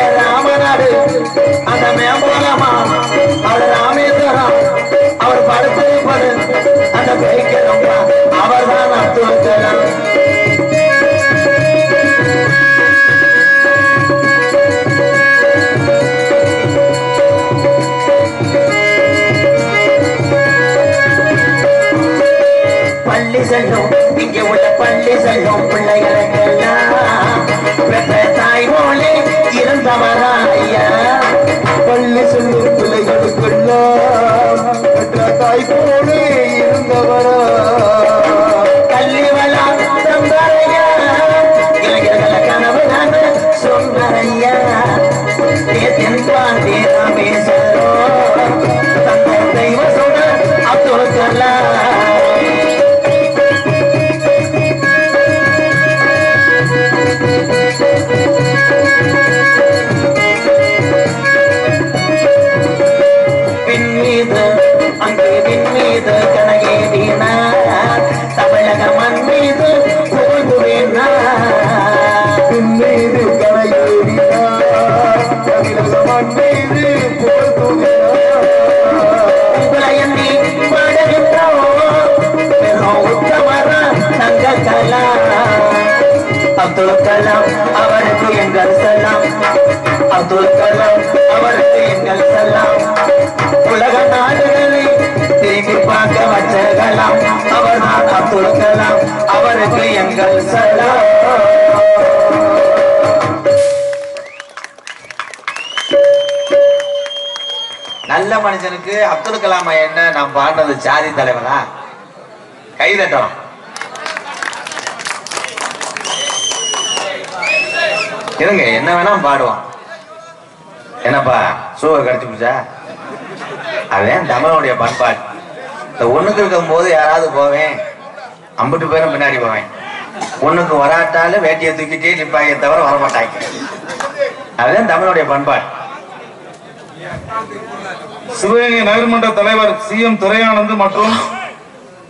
என் ராமநாடு அந்த மேம்போலமா அவர் ராமேஸ்வரம் அவர் படுத்திருப்பது அந்த பேய்க்கிறோம்னா அவர் தான் அப்துல் கலாம். பள்ளி செல்லும் இங்கே உள்ள பள்ளி செல்லும் பிள்ளைகளுக்கெல்லாம் பெற்ற தாய் போலே இருந்தவரா ஐயா. பள்ளி செல்லும் பிள்ளைகளுக்கெல்லாம் பெற்ற தாய் போலே இருந்தவரா. கல்வி வளம் தந்தாரையா இளைஞர்கள கனவு நான் சொன்னாரையா. தென்பாண்டி ராமேஸ்வரம் தந்த தெய்வ சுடர் அப்துல் கலாம். அங்கே விண்மீது கனகேறினார் தமிழக மண் மீது புகழ்ந்துவேனார். பின்மீது கனையேறினார் தமிழக மண் மீது புகழ்ந்துவேனார். உங்களை எண்ணி பாடுகின்றோம் பெரும் உத்தமரா தங்க கலாம். அப்துல் கலாம் அவருக்கு எங்கள் சலாம். அப்துல் கலாம் அவருக்கு எங்கள் சலாம். உலக நாடுகளை திரும்பி பார்க்க வச்ச கலாம் அவர் தான் அப்துல் கலாம். அவருக்கு எங்கள் சலாம். நல்ல மனுஷனுக்கு அப்துல் கலாம் என்ன நாம் பாடுறது ஜாதி தலைவனா? கைதட்டணும். இருங்க, என்ன வேணா பாடுவான். என்னப்பா சூவை கடிச்சு பிடிச்சா? அதேன் தமிழனுடைய பண்பாடு. இந்த ஒண்ணுக்கு இருக்கும் போது யாராவது போவேன், 50 பேரும் பின்னாடி போவேன். ஒண்ணுக்கு வராட்டாலும் வேட்டியை தூக்கிட்டே நிப்பாங்க தவிர வரமாட்டாங்க. அதுதான் தமிழுடைய பண்பாடு. சிவகங்கை நகர்மன்ற தலைவர் CM துரையானந்த் மற்றும்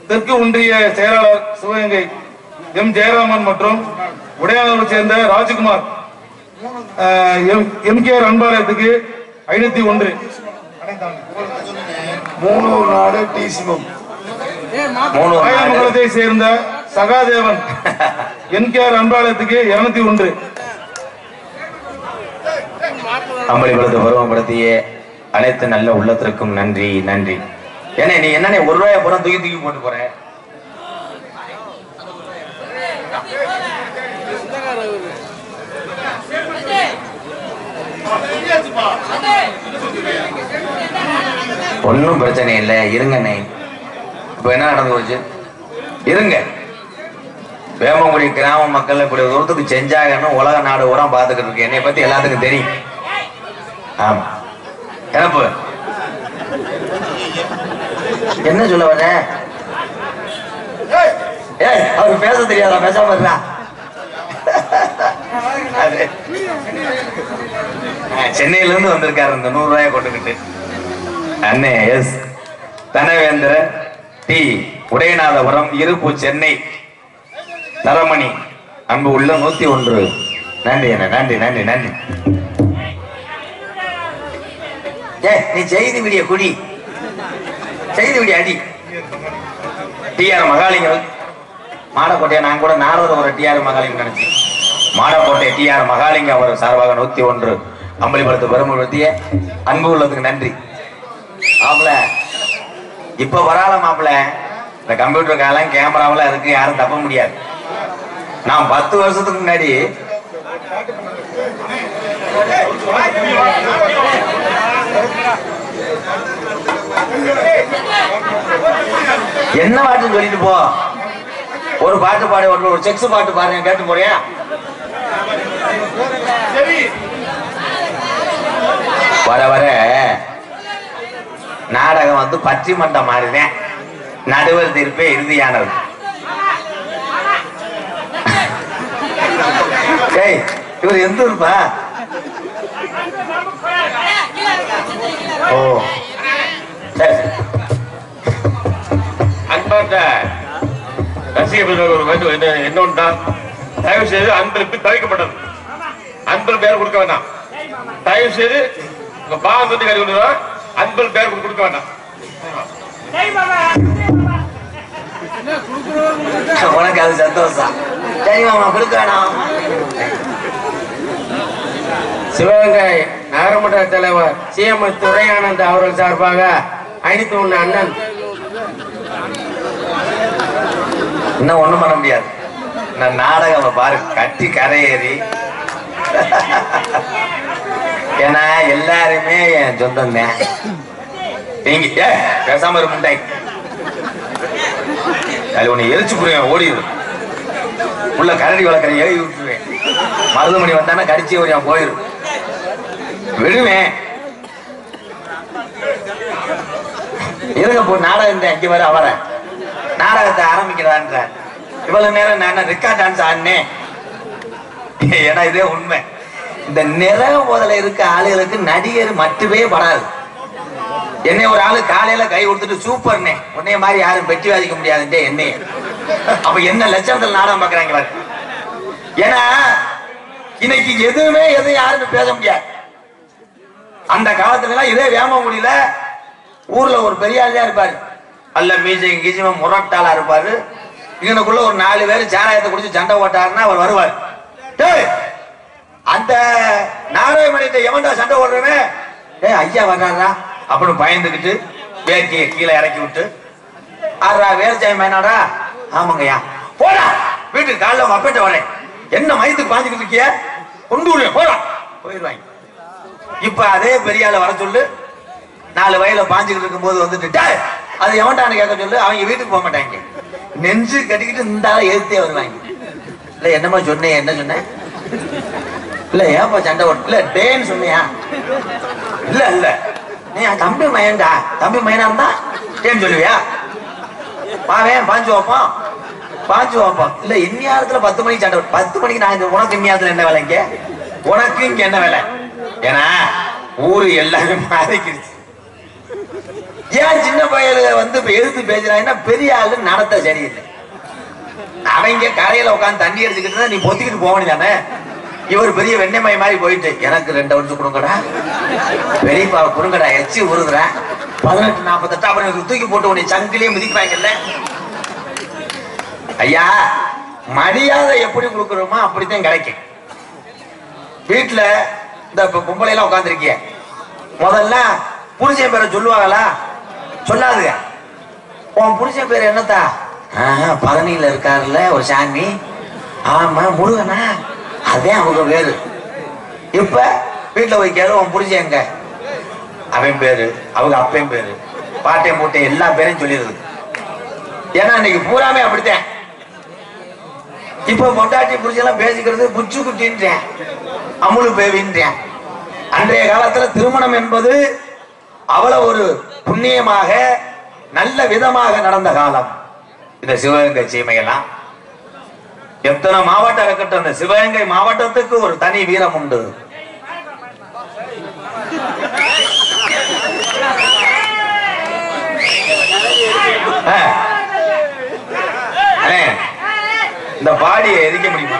தெற்கு ஒன்றிய செயலாளர் சிவகங்கை M ஜெயராமன் மற்றும் உடையாளரை சேர்ந்த ராஜ்குமார் MKR அன்பாலயத்துக்கு 501 மூணூர் நாடு டிசிமம் ஆயமங்கலத்தை சேர்ந்த சகாதேவன் NKR அன்பாலயத்துக்கு 201 அம்பளிபுரத்தை பருவப்படுத்திய அனைத்து நல்ல உள்ளத்திற்கும் நன்றி நன்றி. ஏன்னா நீ என்ன 1 ரூபாய் புறம் தூக்கி தூக்கி போட்டு போற? ஒன்னும் பிரச்சனை இல்லை, இருங்கண்ணே. இப்ப என்ன நடந்து போச்சு? இருங்க. வேமங்குடி கிராம மக்கள் இப்படி தூரத்துக்கு செஞ்சாங்கன்னு உலக நாடு ஊரா பாத்துக்கிட்டு இருக்கு. என்னை பத்தி எல்லாத்துக்கும் தெரியும். ஆமா, என்னப்பு என்ன சொல்ல வர? அவரு பேச தெரியாதா? பேசாம இருக்கா? சென்னையில இருந்து வந்திருக்காரு இந்த 100 ரூபாயை கொண்டுகிட்டு. அண்ணே எஸ் தனவேந்திரன் டி உடையநாதபுரம் இருப்பு சென்னை தரமணி அன்பு உள்ள 101. நன்றி அண்ணா, நன்றி நன்றி நன்றி. நீ செய்தி விடிய குடி, செய்தி விடிய அடி. TR மகாலிங்கம் மாடக்கோட்டையை நான் கூட நாரதர் ஒரு TR மகாலிங்கம் நினைச்சு. மாடக்கோட்டை TR மகாலிங்கம் அவர் சார்பாக 101 அம்பளிபுரத்தை பெருமைப்படுத்திய அன்பு உள்ளதுக்கு நன்றி. மாப்பிள இப்ப வரால மாப்பிள, இந்த கம்ப்யூட்டர் காலம் கேமராவெல்லாம் இருக்கு, யாரும் தப்ப முடியாது. நான் 10 வருஷத்துக்கு முன்னாடி என்ன பாட்டுன்னு சொல்லிட்டு போ. ஒரு பாட்டு பாடு, ஒரு செக்ஸ் பாட்டு பாருங்க, கேட்டு போறியா? வர வர நாடகம் வந்து பற்றி மண்டம் மாறினேன். நடுவர் தீர்ப்பே இறுதியானது. இவர் எந்த ஊருப்பா? ஓ சரி. அன்பார்ந்த ரசிகர்கள் ஒரு வேண்டும் என்னொன்றா, தயவு செய்து அன்பளிப்பு தவிர்க்கப்பட்டது. அன்பள் பேர் கொடுக்க வேண்டாம். தயவு செய்து உங்க பாகம் வந்து கறி கொண்டு அன்பள் பேர் கொடுக்க வேண்டாம். உனக்கு அது சந்தோஷம். சரி மாமா, கொடுக்க வேணாம். சிவகங்கை நகரமன்ற தலைவர் CM துரையானந்த் அவர்கள் சார்பாக 501 அண்ணன். இன்னும் ஒண்ணும் பண்ண முடியாது. நான் நாடகம் பாரு கட்டி கரையேறி. ஏன்னா எல்லாருமே என் சொந்தம் தான். நீங்க பேசாம ஒரு முண்டை அது உன்னை எரிச்சு புரியும், ஓடிடும். உள்ள கரடி வளர்க்குற ஏறி விட்டுருவேன். மருதுமணி வந்தானா கடிச்சு வரையும் போயிடும், விடுவேன். இருங்க போ, நாடகம் இங்க வர அவர நாடகத்தை ஆரம்பிக்கிறான்ற இவ்வளவு நேரம் நான் ரெக்கார்ட் டான்ஸ் ஆடினேன். ஏன்னா இதே உண்மை. இந்த நிறைய முதல்ல இருக்க ஆளுகளுக்கு நடிகர் மட்டுமே படாது. என்னை ஒரு ஆளு காலையில கை கொடுத்துட்டு சூப்பர்னே, உன்னைய மாதிரி யாரும் பெட்டி வாதிக்க முடியாதுன்ட்டு என்னைய. அப்ப என்ன லட்சணத்தில் நாடகம் பாக்குறாங்க பாரு. ஏன்னா இன்னைக்கு எதுவுமே எதுவும் யாருமே பேச முடியாது. அந்த காலத்துல எல்லாம் இதே வேமங்குடியில ஊர்ல ஒரு பெரிய ஆளியா இருப்பாரு, அல்ல மீசையும் கீசையும் முரட்டாளா இருப்பாரு. இங்கனுக்குள்ள ஒரு 4 பேர் சாராயத்தை குடிச்சு சண்டை போட்டாருன்னா அவர் வருவார். அந்த நாராயணமணிட்ட எவன்டா சண்டை போடுறவன், ஐயா வர்றாரா அப்படின்னு பயந்துக்கிட்டு வேட்டியை கீழே இறக்கி விட்டு, ஆறா வேர்ச்சாய் மேனாடா, ஆமாங்கய்யா போடா வீட்டுக்கு காலைல உங்க அப்பேட்ட வரேன், என்ன மயத்துக்கு பாஞ்சுக்கிட்டு இருக்கிய, கொண்டு போறான் போயிடுவாங்க. இப்ப அதே பெரிய ஆளை வர சொல்லு, 4 வயல பாஞ்சுக்கிட்டு இருக்கும் போது வந்துட்டு அது எவன்டான்னு கேட்க சொல்லு, அவங்க வீட்டுக்கு போக மாட்டாங்க, நெஞ்சு கட்டிக்கிட்டு இந்த ஆளை எதிர்த்தே வருவாங்க. இல்ல என்னமா சொன்னேன், என்ன சொன்னேன், இல்ல ஏப்பா சண்டை ஓட்டு, இல்ல டேன்னு சொன்னியா, இல்ல இல்ல நீ தம்பி மயன்டா, தம்பி மயனா இருந்தா டேன்னு சொல்லுவியா, பாவேன் பாஞ்சு வைப்போம் பாஞ்சு வைப்போம். இல்ல இந்நேரத்துல 10 மணிக்கு சண்டை, 10 மணிக்கு நான் உனக்கு இந்நேரத்துல என்ன வேலைங்க, உனக்கு இங்க என்ன வேலை, ஏன்னா ஊரு எல்லாமே மாறிக்கிடுச்சு. ஏன் சின்ன பையல வந்து இப்ப எதிர்த்து பேசுறாங்கன்னா பெரிய ஆளு நடத்த சரியில்லை. அவங்க கரையில உட்காந்து தண்ணி அடிச்சுக்கிட்டு நீ பொத்திக்கிட்டு போக வேண்டியதானே. இவர் பெரிய வெண்ணெய் மாதிரி போயிட்டு எனக்கு 2 வருஷம் கொடுங்கடா, பெரியப்பா கொடுங்கடா, எச்சி உருதுறேன் 18-48 அப்புறம் தூக்கி போட்டு உன்னை சங்கிலேயே மிதிப்பாங்கல்ல. ஐயா மரியாதை எப்படி கொடுக்குறோமோ அப்படித்தான் கிடைக்கும். வீட்டுல இந்த பொம்பளை எல்லாம் உட்காந்துருக்கிய, முதல்ல புருஷன் பேரை சொல்லுவாங்களா, சொல்லாதுங்க. உன் புருஷன் பேர் என்னத்தா, பழனியில இருக்காருல்ல ஒரு சாமி, ஆமா முருகனா, அதே அவங்க பேரு. இப்ப வீட்டுல போய் கேளு, உன் புருஷன் எங்க, அவன் பேரு அவங்க அப்பன் பேரு பாட்டை மூட்டை எல்லா பேரையும் சொல்லிடுது. ஏன்னா இன்னைக்கு பூராமே அப்படித்தான். இப்ப பொண்டாட்டி புருஷெல்லாம் பேசிக்கிறது புச்சு குட்டின்றேன், அமுலு பேவின்றேன். அன்றைய காலத்துல திருமணம் என்பது அவ்வளவு ஒரு புண்ணியமாக நல்ல விதமாக நடந்த காலம். இந்த சிவகங்கை சீமையெல்லாம் எத்தனை மாவட்டம் இருக்கட்டும், இந்த சிவகங்கை மாவட்டத்துக்கு ஒரு தனி வீரம் உண்டு. இந்த பாடியை எரிக்க முடியுமா?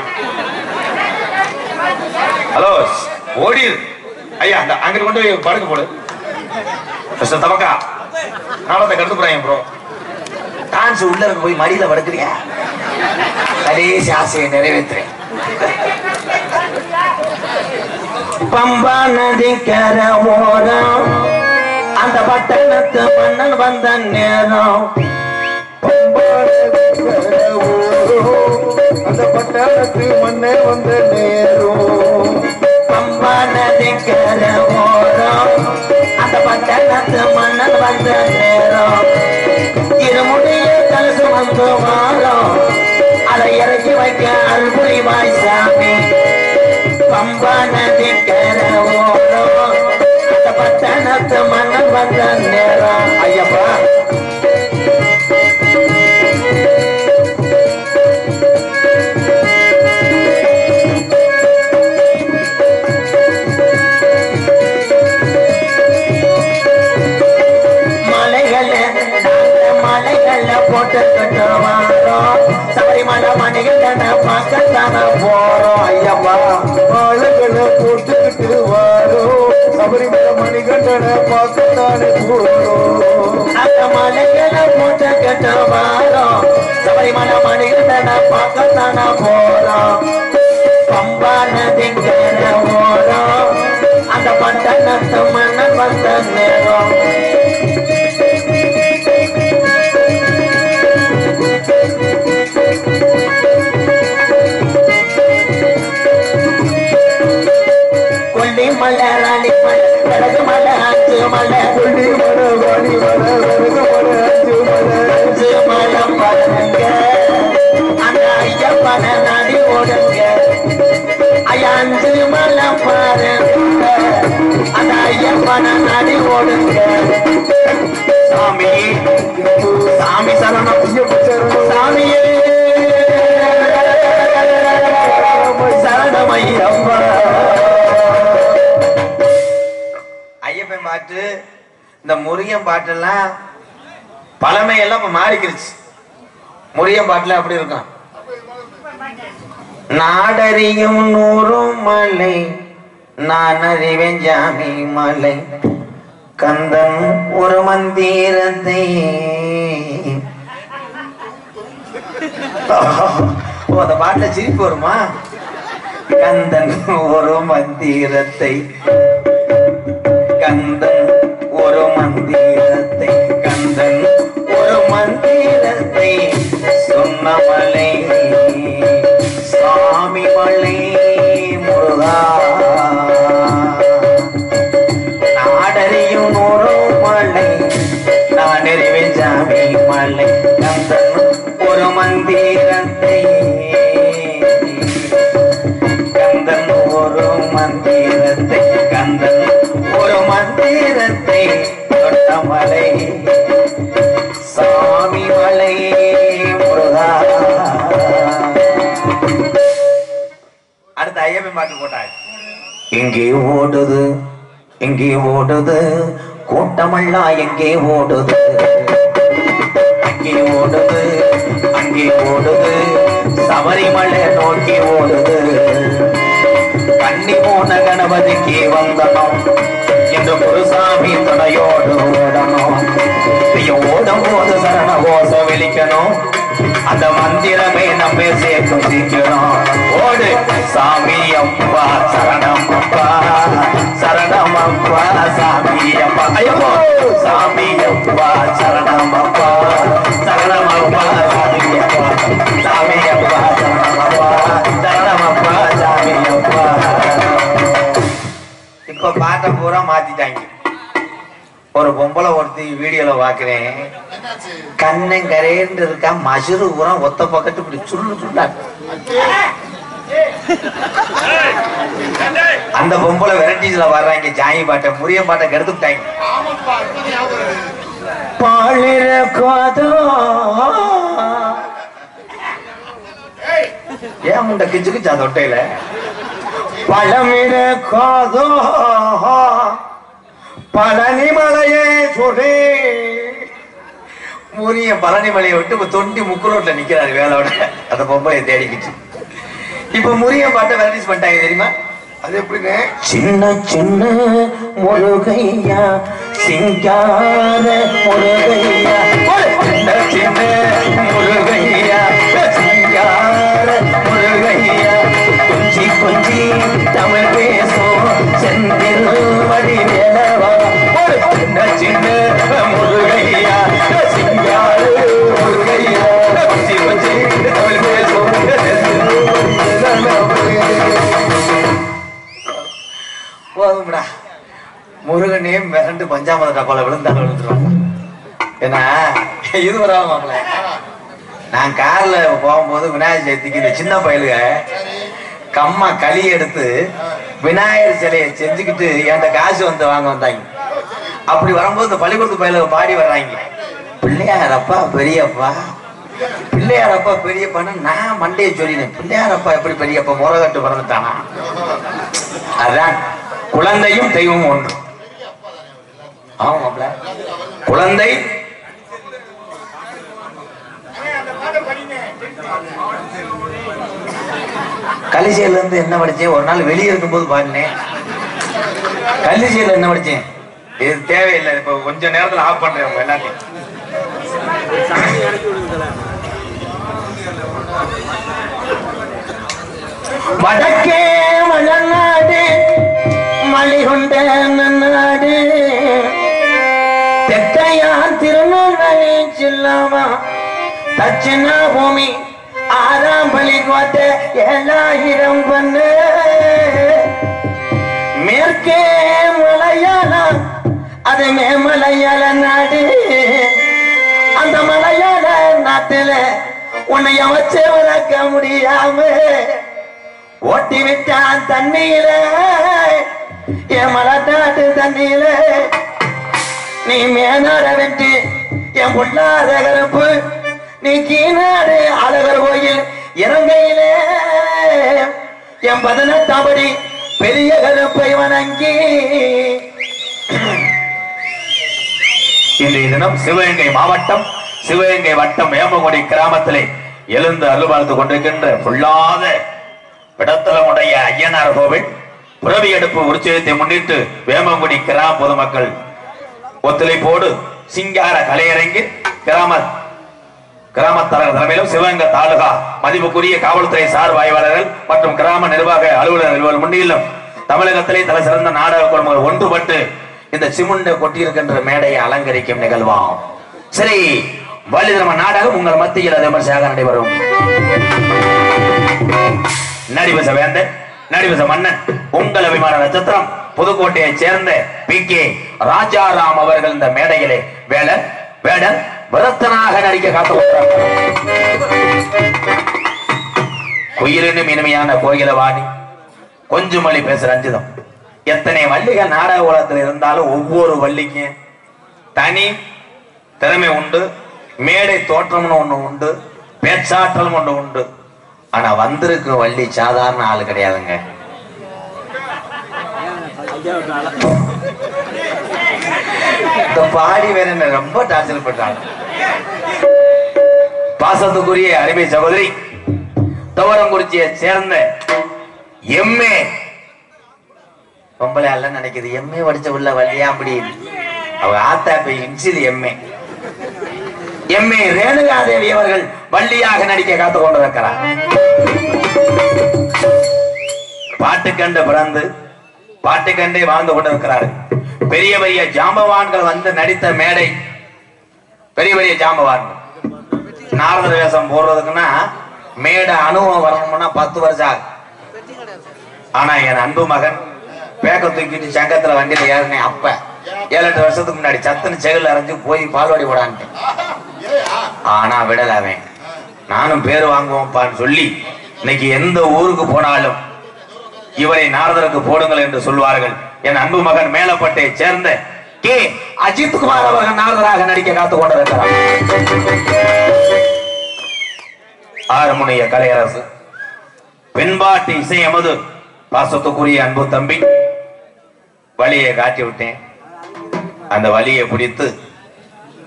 ஹலோ ஓடிரு ஐயா, அங்கிட்டு கொண்டு போய் படுக்க போடு. தமக்கா நாளத்தை கடுத்து போறாங்க ப்ரோ. டான்ஸ் உள்ள போய் மடியில படுக்கிறியா, கடைசி ஆசையை நிறைவேற்றுறேன். பம்பா நதிக்கர ஓரம் அந்த பட்டணத்து மன்னன் வந்த நேரம், அந்த பட்டணத்து மண்ணே வந்த நேரம், பம்பா நதிக்கர ஓரம் அந்த பட்டணத்து மன்னன் வந்த நேரம், இருமுடிய கலசு வந்து வாரம் அதை இறக்கி வைக்க அல்புரிவாய் சாமி. பம்பா நதிக்கர ஓரம் அந்த பட்டணத்து மன்னன் வந்த நேரம். ஐயப்பா போட்டு கட்டுவாரோம், சபரிமலை மணிகளை பார்க்கத்தான போறோம். ஐயப்பா மாலைகளை போட்டுக்கிட்டு வாரோம், சபரிமலை மணிகண்டனை பார்க்கத்தானே போறோம். அந்த மலைகளை போட்டு கட்டுவாரோம், சபரிமலை மணிகளை பார்க்கத்தான போறோம். பம்பா நதிக்கர ஓரம் அந்த பட்டணத்து மன்னன் வந்த நேரம். கொல்லி மலை ராணி மலை கடகு மலை அஞ்சு மலை, கொல்லி மலை வாணி மலை வரகு மலை அஞ்சு மலை, அஞ்சு மலை பாருங்க அந்த ஐயப்பன நடி ஓடுங்க. ஐயா அஞ்சு மலை பாருங்க அந்த ஐயப்பன நடி ஓடுங்க. சாமி சாமி சரணம் ஐயப்ப சரணம், சாமியே சரணம் ஐயப்பா. ஐயப்பன் பாட்டு இந்த முருகன் பாட்டெல்லாம் பழமையெல்லாம் இப்ப மாறிக்கிருச்சு. முருகன் பாட்டுல அப்படி இருக்கும், நாடறியும் 100 மலை நான் அறிவேன் ஜாமி மலை, கந்தன் ஒரு மந்திரத்தை. அந்த பாட்டுல சிரிப்பு வருமா? கந்தன் ஒரு மந்திரத்தை, கந்தன் ஒரு மந்திரத்தை, கந்தன் ஒரு மந்திரத்தை சொன்னமலை மந்திரத்தை கந்தன் ஒரு மந்திரத்தை கந்தன் ஒரு மந்திரத்தை தொட்டமலை சாமி மலை முருகா. அடுத்த ஐயப்பன் பாட்டு போட்டாங்க. எங்கே ஓடுது எங்கே ஓடுது கூட்டமெல்லாம் எங்கே ஓடுது அங்கே ஓடுது அங்கே ஓடுது சபரிமலை நோக்கி ஓடுது. கண்ணி போன கணபதிக்கு வந்தனும் என்று குருசாமி துணையோடு ஓடணும். ஓடும் போது சரண கோஷ வெளிக்கணும். அந்த மந்திரமே நம்ம சேர்க்கும் சீக்கணும். ஓடு சாமி அப்பா சரணம் அப்பா சரணம் அப்பா சாமி அப்பா ஐயப்போ சாமி அப்பா சரணம் அப்பா சரணம் அப்பா சாமி அப்பா சாமி அப்பா சரணம் அப்பா சரணம் அப்பா சாமி அப்பா. இப்ப பாட்டை பூரா மாத்திட்டாங்க. ஒரு பொம்பளை ஒருத்தி வீடியோல பாக்குறேன். கண்ணங்கரேன்னு இருக்கா மசுறு பூரா ஒத்த பக்கத்து இப்படி சுள்ளு சுள்ளா. அந்த பொம்பளை வெரைட்டிஸ்ல வர்றாங்க. ஜாயி பாட்டை முறிய பாட்டை கெடுத்துட்டாங்க. பாலிர கோதோ ஏன் முண்டை கிச்சு கிச்சா தொட்டையில பழமிர கோதோ பழனி மலையே சுடே. முனிய பழனி மலையை விட்டு இப்ப தொண்டி முக்குரோட்ல நிக்கிறாரு வேலையோட. அந்த பொம்பளையை தேடிக்கிட்டு இப்ப முறிய பாட்டை வெரைட்டிஸ் பண்ணிட்டாங்க தெரியுமா? அது எப்படின்னு சின்ன சின்ன முருகையா சிங்கார முருகையா சின்ன சின்ன முருகையா சிங்கார முருகையா கொஞ்சி கொஞ்சி தமிழ் பேசும் செந்தில் வடி வேலவா சின்ன சின்ன முருகையா சிங்கார முருகையா கொஞ்சி கொஞ்சி தமிழ் பேசும் போதும்டா. முருகனே மிரண்டு பஞ்சாமத டப்பால விழுந்தாங்க விழுந்துருவாங்க. ஏன்னா இது வராமல நான் கார்ல போகும்போது விநாயகர் சதுர்த்திக்கு இந்த சின்ன பயலுக கம்மா களி எடுத்து விநாயகர் சிலையை செஞ்சுக்கிட்டு என்கிட்ட காசு வந்து வாங்க வந்தாங்க. அப்படி வரும்போது இந்த பள்ளிக்கூடத்து பயலுக பாடி வர்றாங்க. பிள்ளையாரப்பா பெரியப்பா பிள்ளையாரப்பா பெரியப்பான்னு நான் மண்டையை சொல்லினேன். பிள்ளையாரப்பா எப்படி பெரியப்பா முறகட்டு பிறந்துட்டானா? அதான் குழந்தையும் தெய்வம் ஒன்று. ஆமாப்ல குழந்தை கலிசையில இருந்து என்ன படிச்சேன்? ஒரு நாள் வெளியே இருக்கும்போது பாடினேன். கலிசையில என்ன படிச்சேன்? இது தேவையில்லை. இப்ப கொஞ்ச நேரத்துல ஆஃப் பண்றேன் எல்லாத்தையும். வடக்கே மலநாடு மலிகொண்ட நாடு தெற்கையா திருநெல்வேலி சில்லாமா தட்சிணா பூமி 6ஆம் பள்ளிக்கோட்டை 7000 பண்ணு மேற்கே மலையாளம் அது மேமலையாள நாடு. அந்த மலையாள நாட்டுல உன்னைய வச்சு வளர்க்க முடியாம ஓட்டி விட்டான் தண்ணீர என் மலட்டாட்டு தண்ணீர. நீ மேனாட வெட்டி என் பொல்லாத கருப்பு நீ கீநாடு அழகர் கோயில் இறங்கையிலே என் 18ஆம் படி பெரிய கருப்பை வணங்கி. இன்றைய தினம் சிவகங்கை மாவட்டம் சிவகங்கை வட்டம் வேமகுடி கிராமத்திலே எழுந்து அருள்பார்த்து கொண்டிருக்கின்ற பொல்லாத விடத்தலமுடைய ஐயனார் கோவில் புறவி எடுப்பு உற்சவத்தை முன்னிட்டு வேமங்குடி கிராம பொதுமக்கள் ஒத்துழைப்போடு சிங்கார கலையரங்கில் கிராமத்தரர் தலைமையிலும் சிவகங்கை தாலுகா மதிப்புக்குரிய காவல்துறை சார்பு ஆய்வாளர்கள் மற்றும் கிராம நிர்வாக அலுவலர்கள் முன்னிலும் தமிழகத்திலே தலை சிறந்த நாடக குழுமங்கள் ஒன்றுபட்டு இந்த சிமுண்டை கொட்டியிருக்கின்ற மேடையை அலங்கரிக்கும் நிகழ்வாம். சரி, வள்ளிதர்ம நாடகம் உங்கள் மத்தியில் விமர்சையாக நடைபெறும். நடிபச வேந்தன் நடிபச மன்னன் உங்கள் அபிமான நட்சத்திரம் புதுக்கோட்டையை சேர்ந்த பி.கே. ராஜாராம் அவர்கள் இந்த மேடையிலே வேலன் வேடன் விரத்தனாக நடிக்க காத்து குயிலினும் இனிமையான கோயிலவாணி கொஞ்சம் மொழி பேசுற அஞ்சுதம். எத்தனை வள்ளிகள் நாடக உலகத்தில் இருந்தாலும் ஒவ்வொரு வள்ளிக்கும் தனி திறமை உண்டு, மேடை தோற்றம்னு ஒண்ணு உண்டு, பேச்சாற்றலும் ஒண்ணு உண்டு. ஆனா வந்திருக்கும் வள்ளி சாதாரண ஆளு கிடையாதுங்க. இந்த பாடி வேற என்ன ரொம்ப டார்ச்சர் பண்றாங்க. பாசத்துக்குரிய அருமை சகோதரி துவரங்குறிச்சியை சேர்ந்த எம்ஏ பொம்பளை அல்ல நினைக்குது. எம்ஏ படிச்ச உள்ள வழியா அப்படி அவங்க ஆத்தா போய் இன்சில் எம்ஏ ரேணுகாதேவி அவர்கள் வள்ளியாக நடிக்க காத்து கொண்டிருக்கிறார். பாட்டுக்கண்டு பிறந்து பாட்டுக்கண்டே வாழ்ந்து கொண்டிருக்கிறார். பெரிய பெரிய ஜாம்பவான்கள் வந்து நடித்த மேடை, பெரிய பெரிய ஜாம்பவான்கள். நாரதர் வேஷம் போடுறதுக்குன்னா மேடை அனுபவம் வரணும்னா 10 வருஷம் ஆகும். ஆனா என் அன்பு மகன் பேக்க தூக்கிட்டு சங்கத்துல வண்டியில ஏறினேன். அப்ப 7-8 வருஷத்துக்கு முன்னாடி சத்துன்னு செகல் அரைஞ்சு போய் பால்வாடி போடான்ட்டு. ஆனா விடலாமே, நானும் பேரு வாங்குவோம்ப்பான்னு சொல்லி இன்னைக்கு எந்த ஊருக்கு போனாலும் இவரை நாரதருக்கு போடுங்கள் என்று சொல்வார்கள். என் அன்பு மகன் மேலப்பட்டை சேர்ந்த கே அஜித் குமார் அவர்கள் நாரதராக நடிக்க காத்துக் கொண்டிருக்கிறார். ஆறுமுனைய கலையரசு பெண்பாட்டு இசை எமது பாசத்துக்குரிய அன்பு தம்பி வழியை காட்டி விட்டேன். அந்த வழியை பிடித்து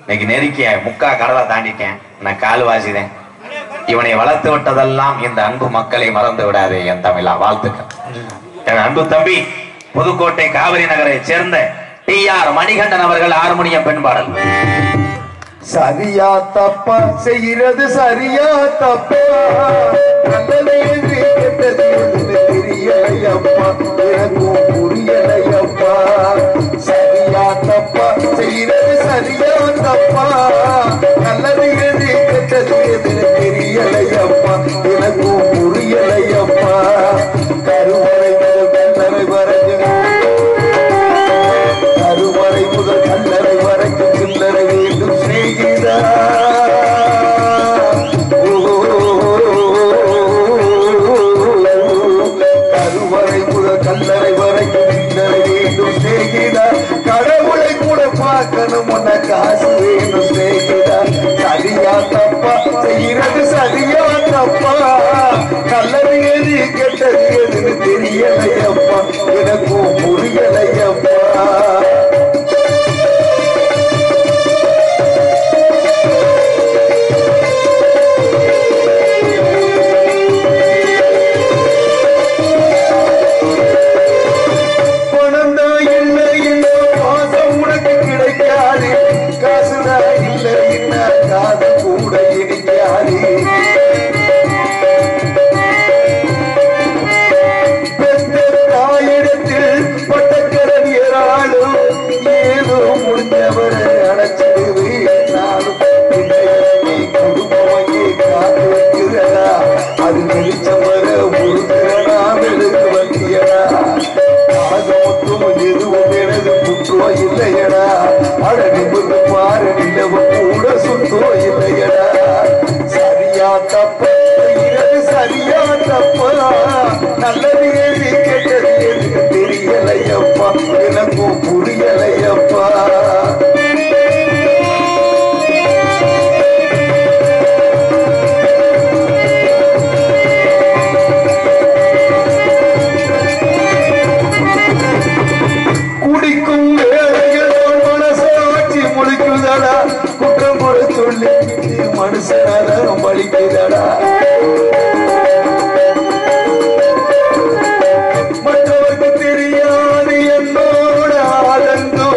இன்னைக்கு நெருக்கிய முக்கா கடலை தாண்டிட்டேன். நான் கால் வாசிதேன். இவனை வளர்த்து விட்டதெல்லாம் இந்த அன்பு மக்களை மறந்து விடாதே என் தமிழா. வாழ்த்துக்கள். என் அன்பு தம்பி புதுக்கோட்டை காவிரி நகரை சேர்ந்த டி.ஆர். மணிகண்டன் அவர்கள் ஹார்மோனியம் பெண்பாடல். சரியா தப்பா செய்யறது சரியா தப்பா, நல்லது என்று கெட்டது தெரியலையப்பா, எனக்கும் புரியலையப்பா. சரியா தப்பா செய்யறது சரியா தப்பா, நல்லது என்று கெட்டது தெரியலையப்பா, எனக்கும் புரியலையப்பா. கருவறை முதல் கல்லறை வரைக்கும், கருவறை முதல் கல்லறை வரைக்கும் சில்லறை வேண்டும் சிநேகிதா. கருவறை முதல் கல்லறை வரைக்கும் சில்லறை வேண்டும் சிநேகிதா. கடவுளை கூட பார்க்கணும் உன்ன காசு வேணும் சிநேகிதா. சரியா தப்பா செய்யறது சரியா தப்பா, நல்லது எது கெட்டது எதுன்னு தெரியலையப்பா, எனக்கும் புரியலையப்பா. நல்லது எது கெட்டது எதுக்கு தெரியலையப்பா, எனக்கும் புரியலையப்பா. குடிக்கும் வேலையில் மனசாட்சி முழிக்குதடா, குற்றம் குறை சொல்லி மனுஷனால பலிக்குதடா. மற்றவருக்கு தெரியாது என்னோட ஆதங்கோ,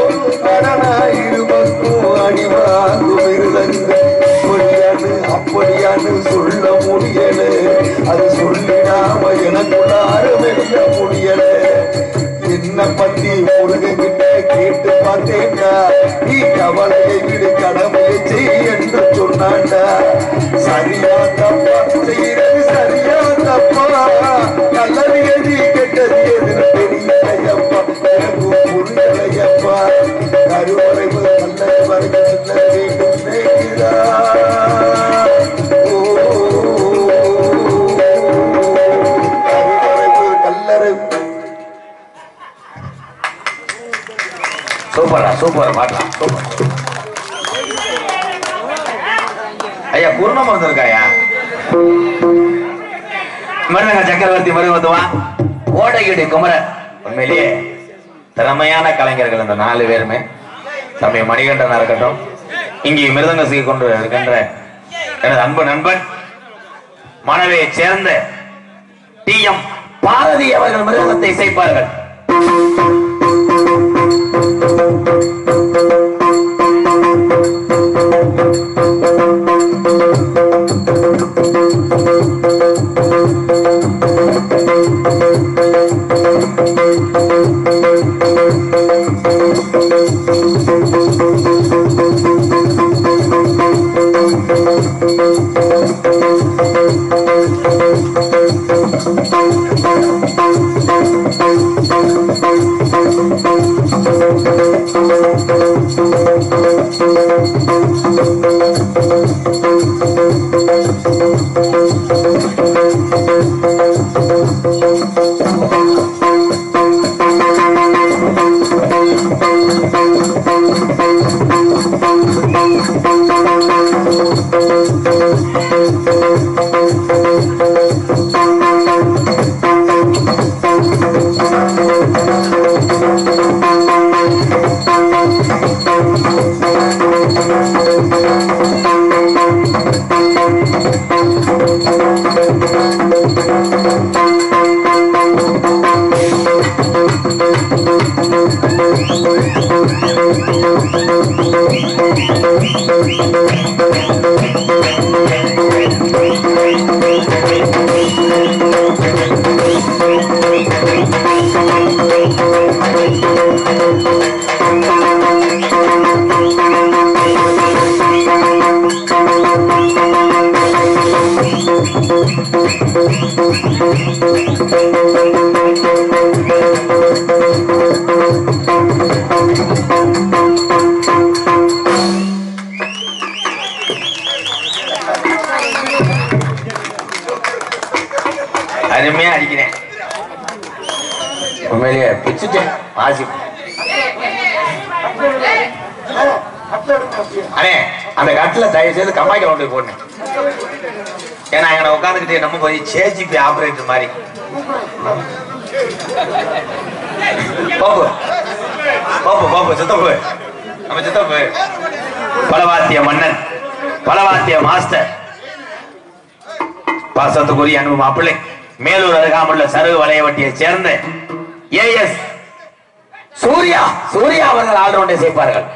அடனாயிருவக்கும் அடிவாங்கும் இருதங்க. இப்படியான்னு அப்படியான்னு சொல்ல முடியல, அது சொல்லிடாம எனக்குள்ளார வெல்ல முடியல. என்ன பத்தி முருகன்கிட்ட கேட்டு பார்த்தேன்டா, நீ கவலையை விடு கடமையை செய் என்று சொன்னாண்டா. சரியா தப்பா செய்யறது சரியா தப்பா, நல்லது எது கெட்டது எதுன்னு தெரியலையப்பா, எனக்கும் புரியலையப்பா. கருவறை முதல் நல்லது வரைக்கும் சின்னது வேண்டும் ஐயா குருண மருந்து இருக்காயா? மருதங்க சக்கரவர்த்தி மருமத்துவா கோடையீடு குமரன் உண்மையிலேயே திறமையான கலைஞர்கள் அந்த 4 பேருமே. தம்பி மணிகண்டனா இருக்கட்டும், இங்கே மிருதங்க செய்ய கொண்டு இருக்கின்ற எனது அன்பு நண்பன் மனவை சேர்ந்த டி.எம். பாரதி அவர்கள் மிருதங்கத்தை இசைப்பார்கள். அருமையா அடிக்கிறேன். உண்மையிலேயே பிச்சுட்டேன் வாசி. அண்ணே அந்த கட்டில தயவு செய்து கம்மாய்க்கு கொண்டு போடணும். ஏன்னா எங்களை உட்காந்துக்கிட்டே நம்ம கொஞ்சம் சேஜிபி ஆபரேட்டர் மாதிரி போப்பு போப்பு போப்பு சித்தப்பு நம்ம சித்தப்பு பலவாத்திய மன்னன் பலவாத்திய மாஸ்டர் பாசத்துக்குரிய அன்பு மாப்பிள்ளை மேலூர் அருகாமுள்ள சருகு வளையவட்டியை சேர்ந்த ஏஎஸ் சூர்யா சூர்யா அவர்கள் ஆல்ரவுண்டை சேர்ப்பார்கள்.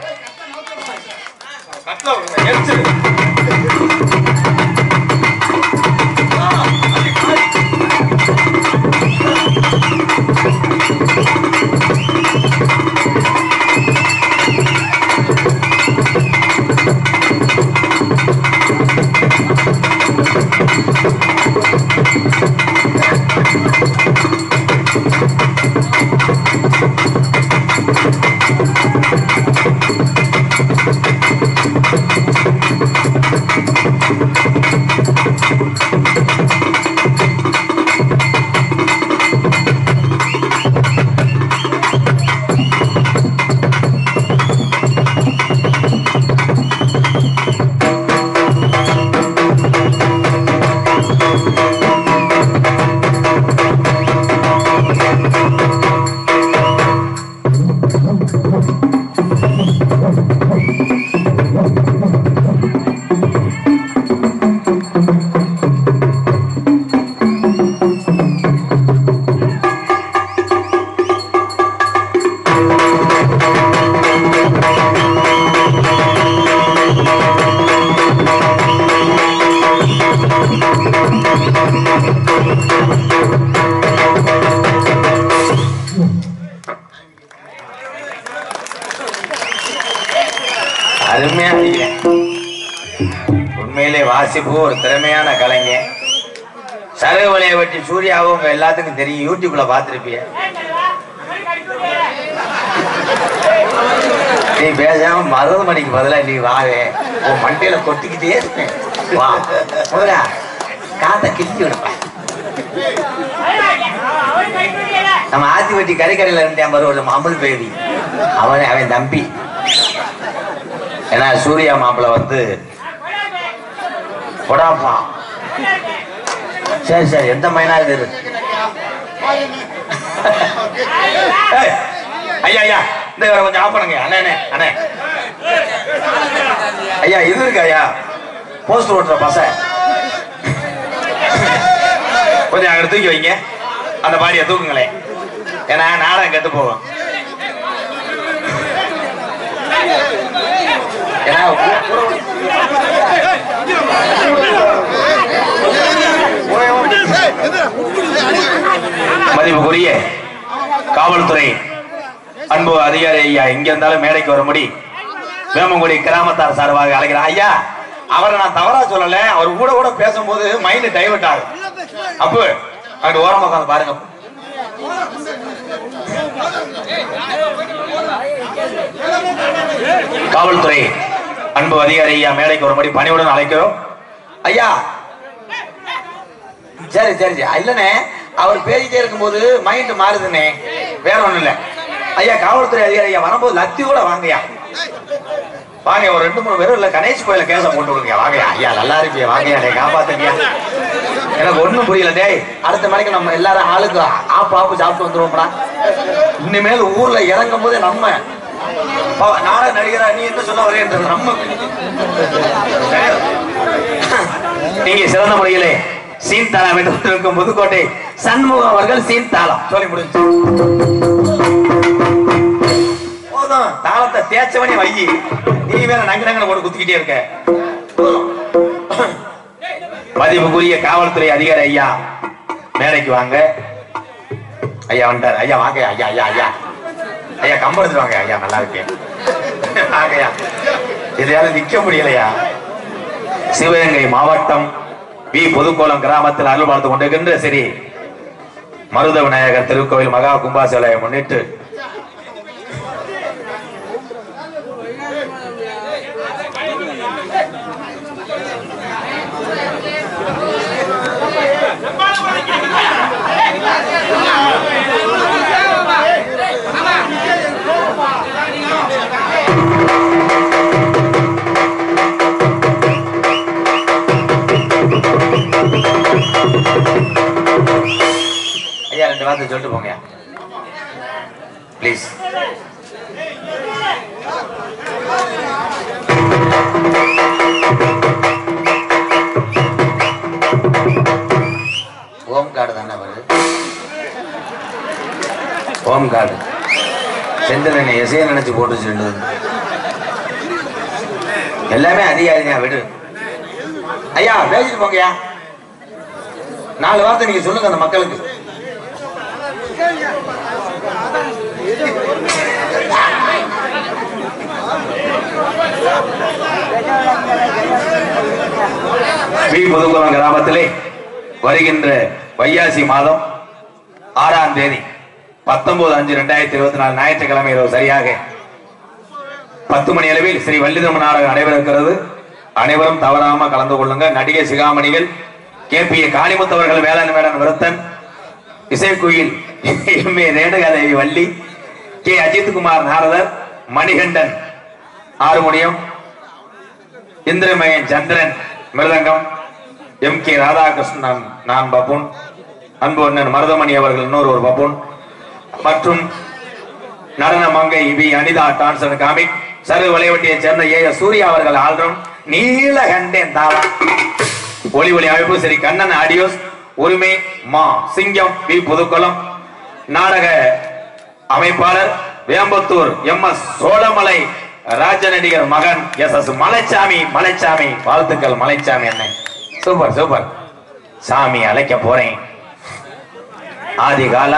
உண்மையிலே வாசிப்பு ஒரு திறமையான கலைஞர். சருகு வளையவட்டி சூர்யாவும் உங்க எல்லாத்துக்கும் தெரியும், யூடியூப்ல பாத்திருப்பிய. நீ பேசாம மருதமணிக்கு பதிலா நீ வாவே உன் மண்டையில கொட்டிக்கிட்டே இருப்பேன். வா முதல்ல காத்த கிழிச்சு விடுப்பேன். நம்ம ஆத்தி வெட்டி கறிக்கடையில இருந்தேன் ஒரு அமுல் பேபி, அவன் தம்பி ஏன்னா சூர்யா மாப்பிள்ள வந்து கொடாப்பா. சரி சரி, எந்த மைனா இது? ஐயா ஐயா, இந்த கொஞ்சம் ஆஃப் பண்ணுங்க. அண்ணே அண்ணே ஐயா, இது இருக்கு ஐயா, போஸ்ட் ஓட்டுற பச கொஞ்சம் அங்க தூக்கி வைங்க. அந்த பாடியை தூக்குங்களேன், ஏன்னா நாடகம் கெட்டு போகும். ஏன்னா மதிப்புக்குரிய காவல்துறை அன்பு அதிகாரி ஐயா இங்க இருந்தாலும் மேடைக்கு வர முடி வேமங்குடி கிராமத்தார் சார்பாக அழைக்கிறார். ஐயா, அவரை நான் தவறா சொல்லல, அவர் கூட கூட பேசும்போது மைண்ட் டைவர்ட் ஆகும். அப்ப அங்க ஓரமா உட்காந்து பாருங்க. காவல்துறை அன்பு அதிகாரி ஐயா மேடைக்கு வரும்படி பணியுடன் அழைக்கிறோம். ஐயா சரி சரி சரி, இல்லனே அவர் பேசிட்டே இருக்கும்போது மைண்ட் மாறுதுன்னே, வேற ஒண்ணும் இல்ல. ஐயா காவல்துறை அதிகாரி ஐயா வரும்போது லத்தி கூட வாங்கயா, வாங்க ஒரு 2-3 பேரும் இல்ல கணேஷ் கோயில கேச போட்டு விடுங்க. வாங்கயா ஐயா, நல்லா இருப்பியா, வாங்கயா காப்பாத்துங்க. எனக்கு ஒண்ணும் புரியல. டேய், அடுத்த மணிக்கு நம்ம எல்லாரும் ஆளுக்கு ஆப்பு சாப்பிட்டு வந்துருவோம்டா. இனிமேல் ஊர்ல இறங்கும் போதே நம்ம நாடக நடிகரா நீ என்ன சொல்ல வரேன்றது நம்ம. நீங்க சிறந்த முறையிலே சீன் தாளம் இருக்கும் புதுக்கோட்டை சண்முகம் அவர்கள் சீன் தாளம் சொல்லி முடிச்சு போதும். தாளத்தை தேய்ச்சவனே வையி, நீ வேற நங்க நங்க போட்டு குத்திக்கிட்டே இருக்க. மதிப்புக்குரிய காவல்துறை அதிகாரி ஐயா மேடைக்கு வாங்க. ஐயா வந்துட்டார். ஐயா வாங்க. ஐயா ஐயா ஐயா ஐயா கம்பெடுத்து வாங்க. ஐயா நல்லா இருக்கு. வாங்கய்யா, இதையால நிக்க முடியலையா. சிவகங்கை மாவட்டம் வி புதுக்கோளம் கிராமத்தில் அருள் பார்த்து கொண்டிருக்கின்ற சரி மருத விநாயகர் திருக்கோவில் மகா கும்பாசேலையை முன்னிட்டு ஐயா 2 வார்த்தை சொல்லிட்டு போங்க ப்ளீஸ். ஓம் கார்டு தானே வருது, ஓம் கார்டு செந்தில் எசைய நினைச்சு போட்டு சென்று எல்லாமே அதிகாரிங்க. விடு ஐயா, பேசிட்டு போங்கயா. 4 வார்த்தை நீங்க சொல்லுங்க அந்த மக்களுக்கு. புதுக்குளம் கிராமத்திலே வருகின்ற வைகாசி மாதம் 6ஆம் தேதி 19/5/2024 ஞாயிற்றுக்கிழமை இரவு சரியாக 10 மணி அளவில் ஸ்ரீ வள்ளிதம்மன் நாடகம் நடைபெறுகிறது. அனைவரும் தவறாம கலந்து கொள்ளுங்க. நடிகை சிகாமணிகள் KPA காளிமுத்தவர்கள், வேளாண் வேடன் விருத்தன், இசைக்குயில் MA ரேணுகாதேவி வள்ளி, K அஜித்குமார் நாரதர், மணிகண்டன் ஆறுமுடியம், இந்திரமயன் சந்திரன் மிருதங்கம், MK ராதாகிருஷ்ணன் நான் பப்புன், அன்பு அண்ணன் மருதமணி அவர்கள் இன்னொரு பப்புன், மற்றும் நடன மங்கை V Anitha dance and comic, சரு வலைவட்டியை சேர்ந்த AS சூர்யா அவர்கள் ஆல்ரம், நீலகண்டேன் தாளம், ஒளி ஒளி அமைப்பு சரி கண்ணன் ஆடியோஸ், உரிமை மா சிங்கம் வி புதுக்குளம், நாடக அமைப்பாளர் வேம்பத்தூர் MS சோழமலை ராஜ நடிகர் மகன் SS மலைச்சாமி. மலைச்சாமி வாழ்த்துக்கள் மலைச்சாமி அண்ணன், சூப்பர் சூப்பர். சாமி அழைக்க போறேன். ஆதி கால